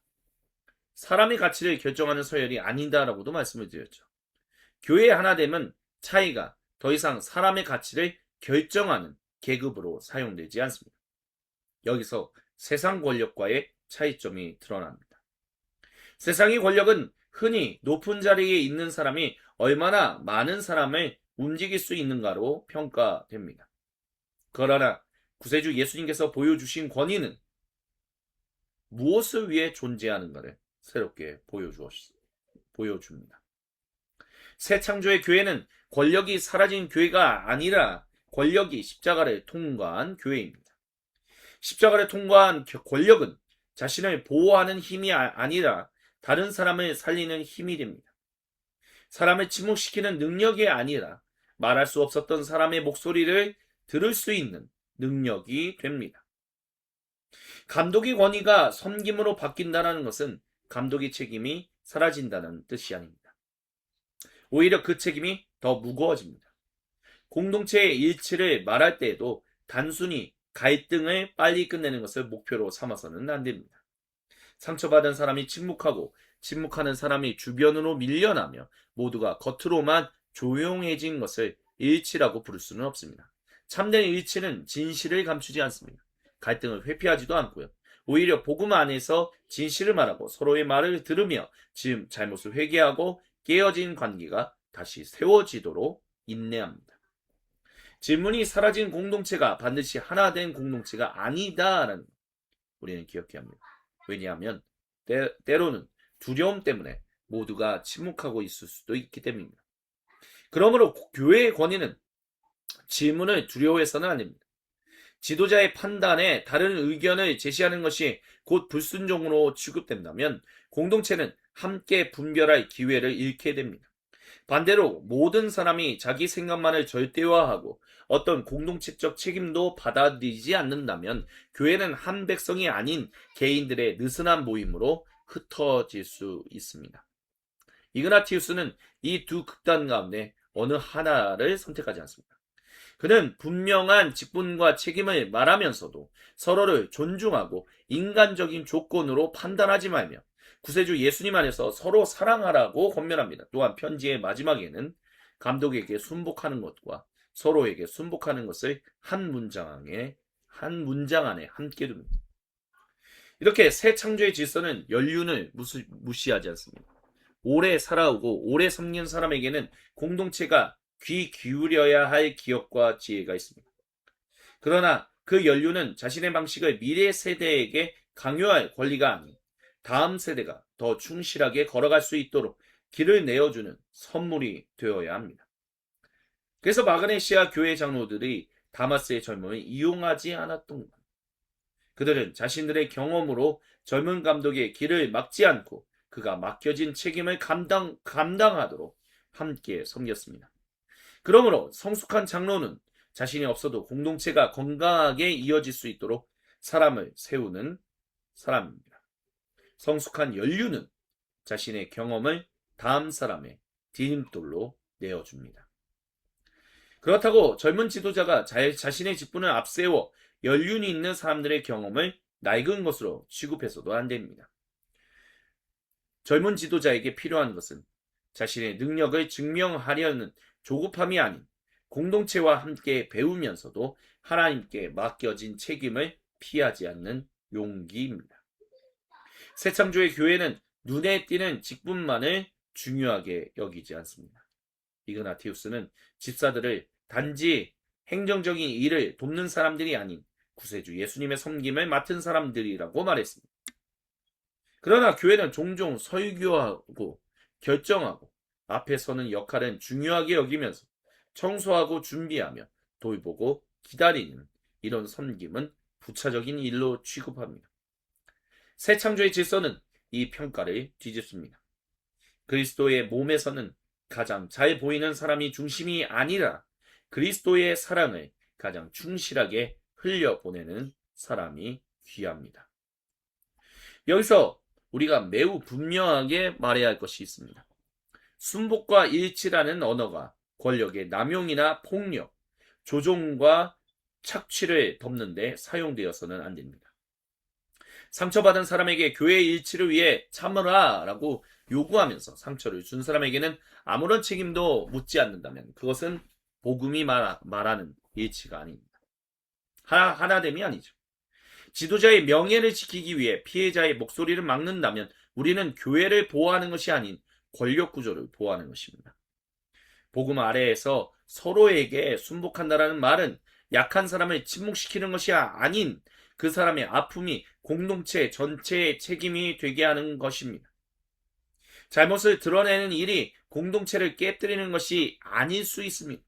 Speaker 1: 사람의 가치를 결정하는 서열이 아니다라고도 말씀을 드렸죠. 교회의 하나됨은 차이가 더 이상 사람의 가치를 결정하는 계급으로 사용되지 않습니다. 여기서 세상 권력과의 차이점이 드러납니다. 세상의 권력은 흔히 높은 자리에 있는 사람이 얼마나 많은 사람을 움직일 수 있는가로 평가됩니다. 그러나 구세주 예수님께서 보여주신 권위는 무엇을 위해 존재하는가를 새롭게 보여줍니다. 새 창조의 교회는 권력이 사라진 교회가 아니라 권력이 십자가를 통과한 교회입니다. 십자가를 통과한 권력은 자신을 보호하는 힘이 아니라 다른 사람을 살리는 힘이 됩니다. 사람을 침묵시키는 능력이 아니라 말할 수 없었던 사람의 목소리를 들을 수 있는 능력이 됩니다. 감독의 권위가 섬김으로 바뀐다는 것은 감독의 책임이 사라진다는 뜻이 아닙니다. 오히려 그 책임이 더 무거워집니다. 공동체의 일치를 말할 때에도 단순히 갈등을 빨리 끝내는 것을 목표로 삼아서는 안 됩니다. 상처받은 사람이 침묵하고 침묵하는 사람이 주변으로 밀려나며 모두가 겉으로만 조용해진 것을 일치라고 부를 수는 없습니다. 참된 일치는 진실을 감추지 않습니다. 갈등을 회피하지도 않고요. 오히려 복음 안에서 진실을 말하고 서로의 말을 들으며 지금 잘못을 회개하고 깨어진 관계가 다시 세워지도록 인내합니다. 질문이 사라진 공동체가 반드시 하나 된 공동체가 아니다라는 우리는 기억해야 합니다. 왜냐하면 때로는 두려움 때문에 모두가 침묵하고 있을 수도 있기 때문입니다. 그러므로 교회의 권위는 질문을 두려워해서는 안 됩니다. 지도자의 판단에 다른 의견을 제시하는 것이 곧 불순종으로 취급된다면 공동체는 함께 분별할 기회를 잃게 됩니다. 반대로 모든 사람이 자기 생각만을 절대화하고 어떤 공동체적 책임도 받아들이지 않는다면 교회는 한 백성이 아닌 개인들의 느슨한 모임으로 흩어질 수 있습니다. 이그나티우스는 이 두 극단 가운데 어느 하나를 선택하지 않습니다. 그는 분명한 직분과 책임을 말하면서도 서로를 존중하고 인간적인 조건으로 판단하지 말며 구세주 예수님 안에서 서로 사랑하라고 권면합니다. 또한 편지의 마지막에는 감독에게 순복하는 것과 서로에게 순복하는 것을 한 문장 안에 함께 둡니다. 이렇게 새 창조의 질서는 연륜을 무시하지 않습니다. 오래 살아오고 오래 섬긴 사람에게는 공동체가 귀 기울여야 할 기억과 지혜가 있습니다. 그러나 그 연륜은 자신의 방식을 미래 세대에게 강요할 권리가 아닌 다음 세대가 더 충실하게 걸어갈 수 있도록 길을 내어주는 선물이 되어야 합니다. 그래서 마그네시아 교회 장로들이 다마스의 젊음을 이용하지 않았던 겁니다. 그들은 자신들의 경험으로 젊은 감독의 길을 막지 않고 그가 맡겨진 책임을 감당하도록 함께 섬겼습니다. 그러므로 성숙한 장로는 자신이 없어도 공동체가 건강하게 이어질 수 있도록 사람을 세우는 사람입니다. 성숙한 연륜은 자신의 경험을 다음 사람의 디딤돌로 내어줍니다. 그렇다고 젊은 지도자가 자신의 직분을 앞세워 연륜이 있는 사람들의 경험을 낡은 것으로 취급해서도 안 됩니다. 젊은 지도자에게 필요한 것은 자신의 능력을 증명하려는 조급함이 아닌 공동체와 함께 배우면서도 하나님께 맡겨진 책임을 피하지 않는 용기입니다. 새창조의 교회는 눈에 띄는 직분만을 중요하게 여기지 않습니다. 이그나티우스는 집사들을 단지 행정적인 일을 돕는 사람들이 아닌 구세주 예수님의 섬김을 맡은 사람들이라고 말했습니다. 그러나 교회는 종종 설교하고 결정하고 앞에 서는 역할은 중요하게 여기면서 청소하고 준비하며 돌보고 기다리는 이런 섬김은 부차적인 일로 취급합니다. 새 창조의 질서는 이 평가를 뒤집습니다. 그리스도의 몸에서는 가장 잘 보이는 사람이 중심이 아니라 그리스도의 사랑을 가장 충실하게 흘려보내는 사람이 귀합니다. 여기서 우리가 매우 분명하게 말해야 할 것이 있습니다. 순복과 일치라는 언어가 권력의 남용이나 폭력, 조종과 착취를 덮는 데 사용되어서는 안 됩니다. 상처받은 사람에게 교회의 일치를 위해 참으라 라고 요구하면서 상처를 준 사람에게는 아무런 책임도 묻지 않는다면 그것은 복음이 말하는 일치가 아닙니다. 하나됨이 아니죠. 지도자의 명예를 지키기 위해 피해자의 목소리를 막는다면 우리는 교회를 보호하는 것이 아닌 권력 구조를 보호하는 것입니다. 복음 아래에서 서로에게 순복한다라는 말은 약한 사람을 침묵시키는 것이 아닌 그 사람의 아픔이 공동체 전체의 책임이 되게 하는 것입니다. 잘못을 드러내는 일이 공동체를 깨뜨리는 것이 아닐 수 있습니다.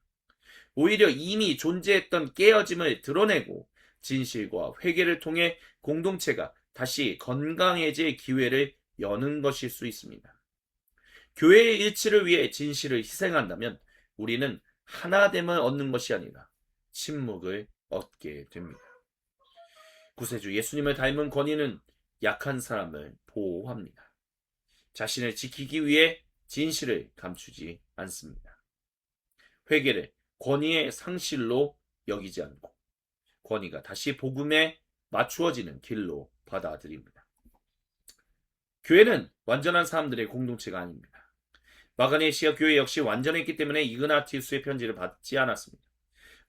Speaker 1: 오히려 이미 존재했던 깨어짐을 드러내고 진실과 회개를 통해 공동체가 다시 건강해질 기회를 여는 것일 수 있습니다. 교회의 일치를 위해 진실을 희생한다면 우리는 하나됨을 얻는 것이 아니라 침묵을 얻게 됩니다. 구세주 예수님을 닮은 권위는 약한 사람을 보호합니다. 자신을 지키기 위해 진실을 감추지 않습니다. 회개를 권위의 상실로 여기지 않고 권위가 다시 복음에 맞추어지는 길로 받아들입니다. 교회는 완전한 사람들의 공동체가 아닙니다. 마그네시아 교회 역시 완전했기 때문에 이그나티우스의 편지를 받지 않았습니다.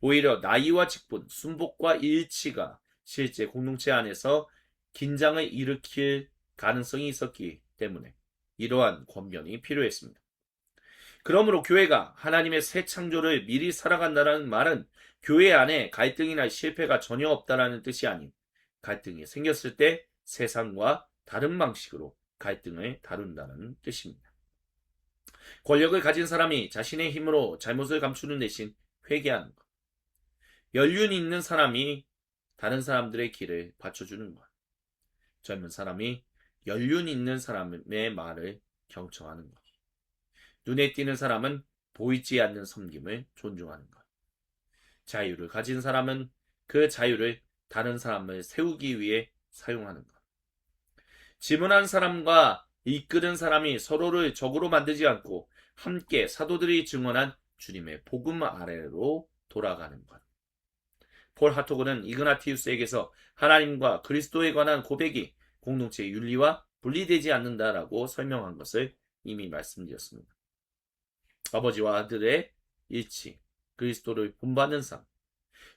Speaker 1: 오히려 나이와 직분, 순복과 일치가 실제 공동체 안에서 긴장을 일으킬 가능성이 있었기 때문에 이러한 권면이 필요했습니다. 그러므로 교회가 하나님의 새 창조를 미리 살아간다는 말은 교회 안에 갈등이나 실패가 전혀 없다는 뜻이 아닌 갈등이 생겼을 때 세상과 다른 방식으로 갈등을 다룬다는 뜻입니다. 권력을 가진 사람이 자신의 힘으로 잘못을 감추는 대신 회개하는 것. 연륜이 있는 사람이 다른 사람들의 길을 받쳐주는 것. 젊은 사람이 연륜 있는 사람의 말을 경청하는 것. 눈에 띄는 사람은 보이지 않는 섬김을 존중하는 것. 자유를 가진 사람은 그 자유를 다른 사람을 세우기 위해 사용하는 것. 질문한 사람과 이끄는 사람이 서로를 적으로 만들지 않고 함께 사도들이 증언한 주님의 복음 아래로 돌아가는 것. 폴 하토그는 이그나티우스에게서 하나님과 그리스도에 관한 고백이 공동체의 윤리와 분리되지 않는다라고 설명한 것을 이미 말씀드렸습니다. 아버지와 아들의 일치, 그리스도를 본받는 삶,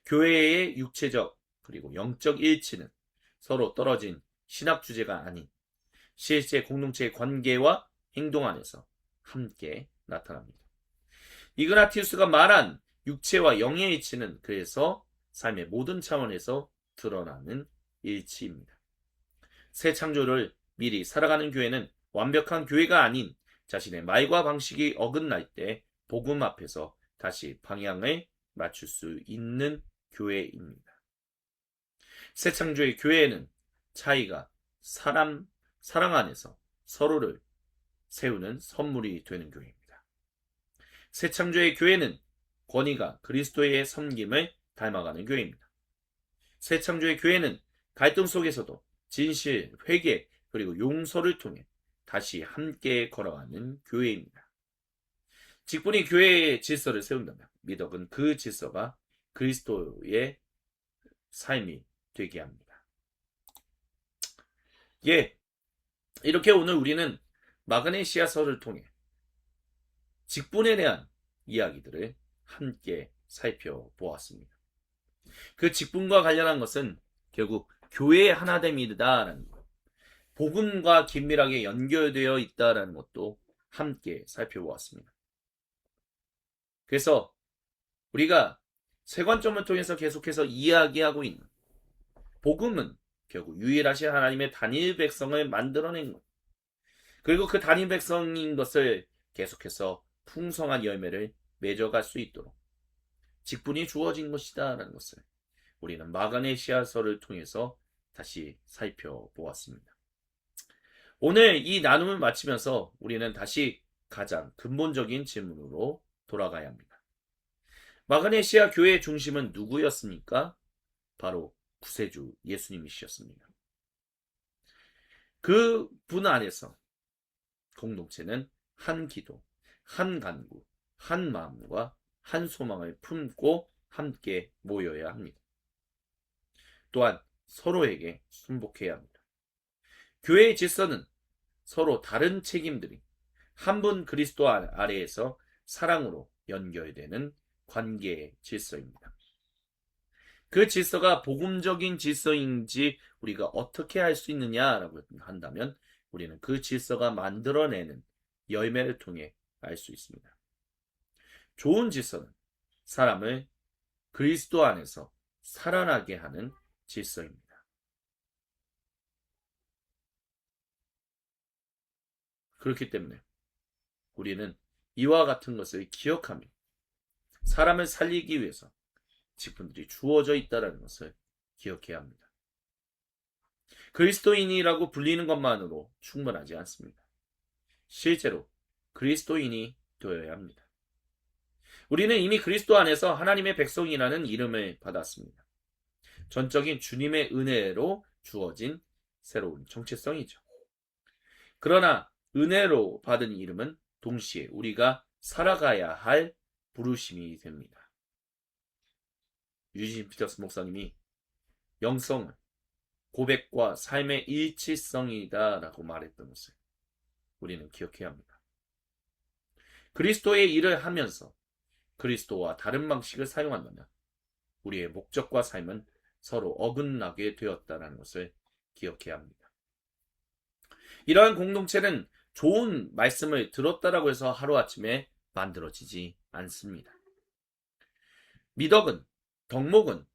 Speaker 1: 교회의 육체적 그리고 영적 일치는 서로 떨어진 신학 주제가 아닌 실제 공동체의 관계와 행동 안에서 함께 나타납니다. 이그나티우스가 말한 육체와 영의 일치는 그래서 삶의 모든 차원에서 드러나는 일치입니다. 새 창조를 미리 살아가는 교회는 완벽한 교회가 아닌 자신의 말과 방식이 어긋날 때 복음 앞에서 다시 방향을 맞출 수 있는 교회입니다. 새 창조의 교회에는 차이가 사랑 안에서 서로를 세우는 선물이 되는 교회입니다. 새 창조의 교회는 권위가 그리스도의 섬김을 닮아가는 교회입니다. 새 창조의 교회는 갈등 속에서도 진실, 회개, 그리고 용서를 통해 다시 함께 걸어가는 교회입니다. 직분이 교회의 질서를 세운다면 미덕은 그 질서가 그리스도의 삶이 되게 합니다. 예, 이렇게 오늘 우리는 마그네시아서를 통해 직분에 대한 이야기들을 함께 살펴보았습니다. 그 직분과 관련한 것은 결국 교회의 하나됨이다라는 것, 복음과 긴밀하게 연결되어 있다라는 것도 함께 살펴보았습니다. 그래서 우리가 세 관점을 통해서 계속해서 이야기하고 있는 복음은 결국 유일하신 하나님의 단일 백성을 만들어낸 것, 그리고 그 단일 백성인 것을 계속해서 풍성한 열매를 맺어갈 수 있도록 직분이 주어진 것이다라는 것을 우리는 마가네시아서를 통해서 다시 살펴보았습니다. 오늘 이 나눔을 마치면서 우리는 다시 가장 근본적인 질문으로 돌아가야 합니다. 마그네시아 교회의 중심은 누구였습니까? 바로 구세주 예수님이셨습니다. 그 분 안에서 공동체는 한 기도, 한 간구, 한 마음과 한 소망을 품고 함께 모여야 합니다. 또한 서로에게 순복해야 합니다. 교회의 질서는 서로 다른 책임들이 한 분 그리스도 아래에서 사랑으로 연결되는 관계의 질서입니다. 그 질서가 복음적인 질서인지 우리가 어떻게 할 수 있느냐라고 한다면 우리는 그 질서가 만들어내는 열매를 통해 알 수 있습니다. 좋은 질서는 사람을 그리스도 안에서 살아나게 하는 질서입니다. 그렇기 때문에 우리는 이와 같은 것을 기억하며 사람을 살리기 위해서 직분들이 주어져 있다는 것을 기억해야 합니다. 그리스도인이라고 불리는 것만으로 충분하지 않습니다. 실제로 그리스도인이 되어야 합니다. 우리는 이미 그리스도 안에서 하나님의 백성이라는 이름을 받았습니다. 전적인 주님의 은혜로 주어진 새로운 정체성이죠. 그러나 은혜로 받은 이름은 동시에 우리가 살아가야 할 부르심이 됩니다. 유진 피터스 목사님이 영성은 고백과 삶의 일치성이다라고 말했던 것을 우리는 기억해야 합니다. 그리스도의 일을 하면서 그리스도와 다른 방식을 사용한다면 우리의 목적과 삶은 서로 어긋나게 되었다는 것을 기억해야 합니다. 이러한 공동체는 좋은 말씀을 들었다라고 해서 하루아침에 만들어지지 않습니다. 미덕은, 덕목은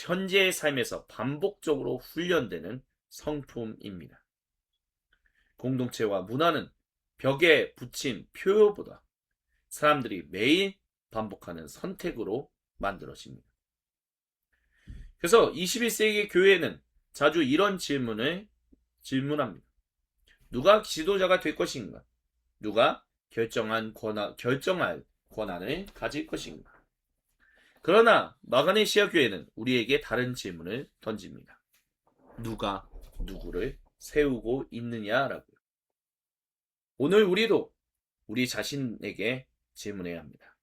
Speaker 1: 현재의 삶에서 반복적으로 훈련되는 성품입니다. 공동체와 문화는 벽에 붙인 표요보다 사람들이 매일 반복하는 선택으로 만들어집니다. 그래서 21세기 교회는 자주 이런 질문합니다. 누가 지도자가 될 것인가? 누가 결정할 권한을 가질 것인가? 그러나 마그네시아 교회는 우리에게 다른 질문을 던집니다. 누가 누구를 세우고 있느냐라고요. 오늘 우리도 우리 자신에게 질문해야 합니다.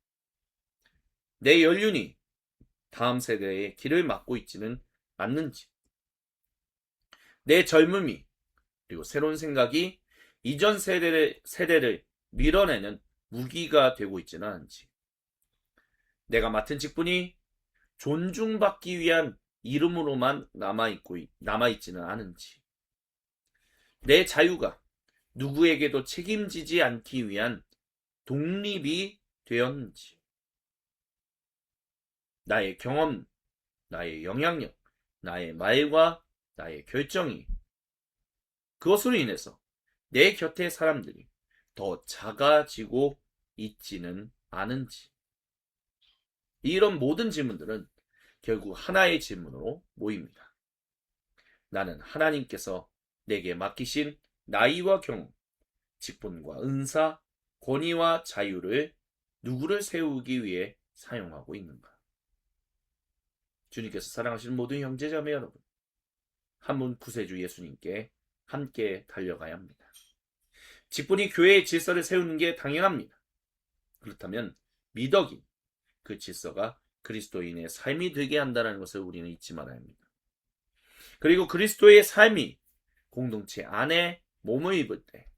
Speaker 1: 내 연륜이 다음 세대의 길을 막고 있지는 않는지, 내 젊음이 그리고 새로운 생각이 이전 세대를 밀어내는 무기가 되고 있지는 않은지, 내가 맡은 직분이 존중받기 위한 이름으로만 남아있지는 않은지, 내 자유가 누구에게도 책임지지 않기 위한 독립이 되었는지, 나의 경험, 나의 영향력, 나의 말과 나의 결정이 그것으로 인해서 내 곁의 사람들이 더 작아지고 있지는 않은지. 이런 모든 질문들은 결국 하나의 질문으로 모입니다. 나는 하나님께서 내게 맡기신 나이와 경험, 직분과 은사, 권위와 자유를 누구를 세우기 위해 사용하고 있는가? 주님께서 사랑하시는 모든 형제자매 여러분, 한 분 구세주 예수님께 함께 달려가야 합니다. 직분이 교회의 질서를 세우는 게 당연합니다. 그렇다면 미덕인 그 질서가 그리스도인의 삶이 되게 한다는 것을 우리는 잊지 말아야 합니다. 그리고 그리스도의 삶이 공동체 안에 몸을 입을 때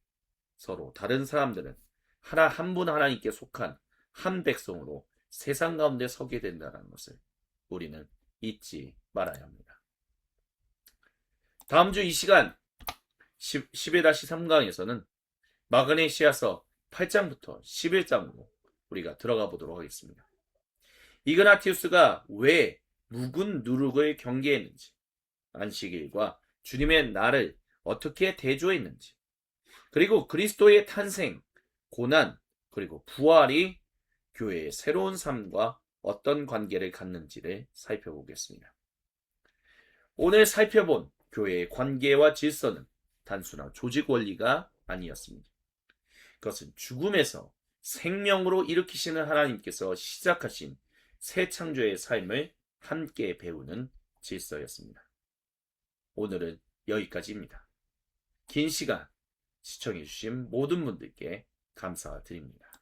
Speaker 1: 서로 다른 사람들은 한 분 하나님께 속한 한 백성으로 세상 가운데 서게 된다는 것을 우리는 잊지 말아야 합니다. 다음 주 이 시간 11-3강에서는 마그네시아서 8장부터 11장으로 우리가 들어가 보도록 하겠습니다. 이그나티우스가 왜 묵은 누룩을 경계했는지, 안식일과 주님의 날을 어떻게 대조했는지, 그리고 그리스도의 탄생, 고난, 그리고 부활이 교회의 새로운 삶과 어떤 관계를 갖는지를 살펴보겠습니다. 오늘 살펴본 교회의 관계와 질서는 단순한 조직 원리가 아니었습니다. 그것은 죽음에서 생명으로 일으키시는 하나님께서 시작하신 새 창조의 삶을 함께 배우는 질서였습니다. 오늘은 여기까지입니다. 긴 시간 시청해주신 모든 분들께 감사드립니다.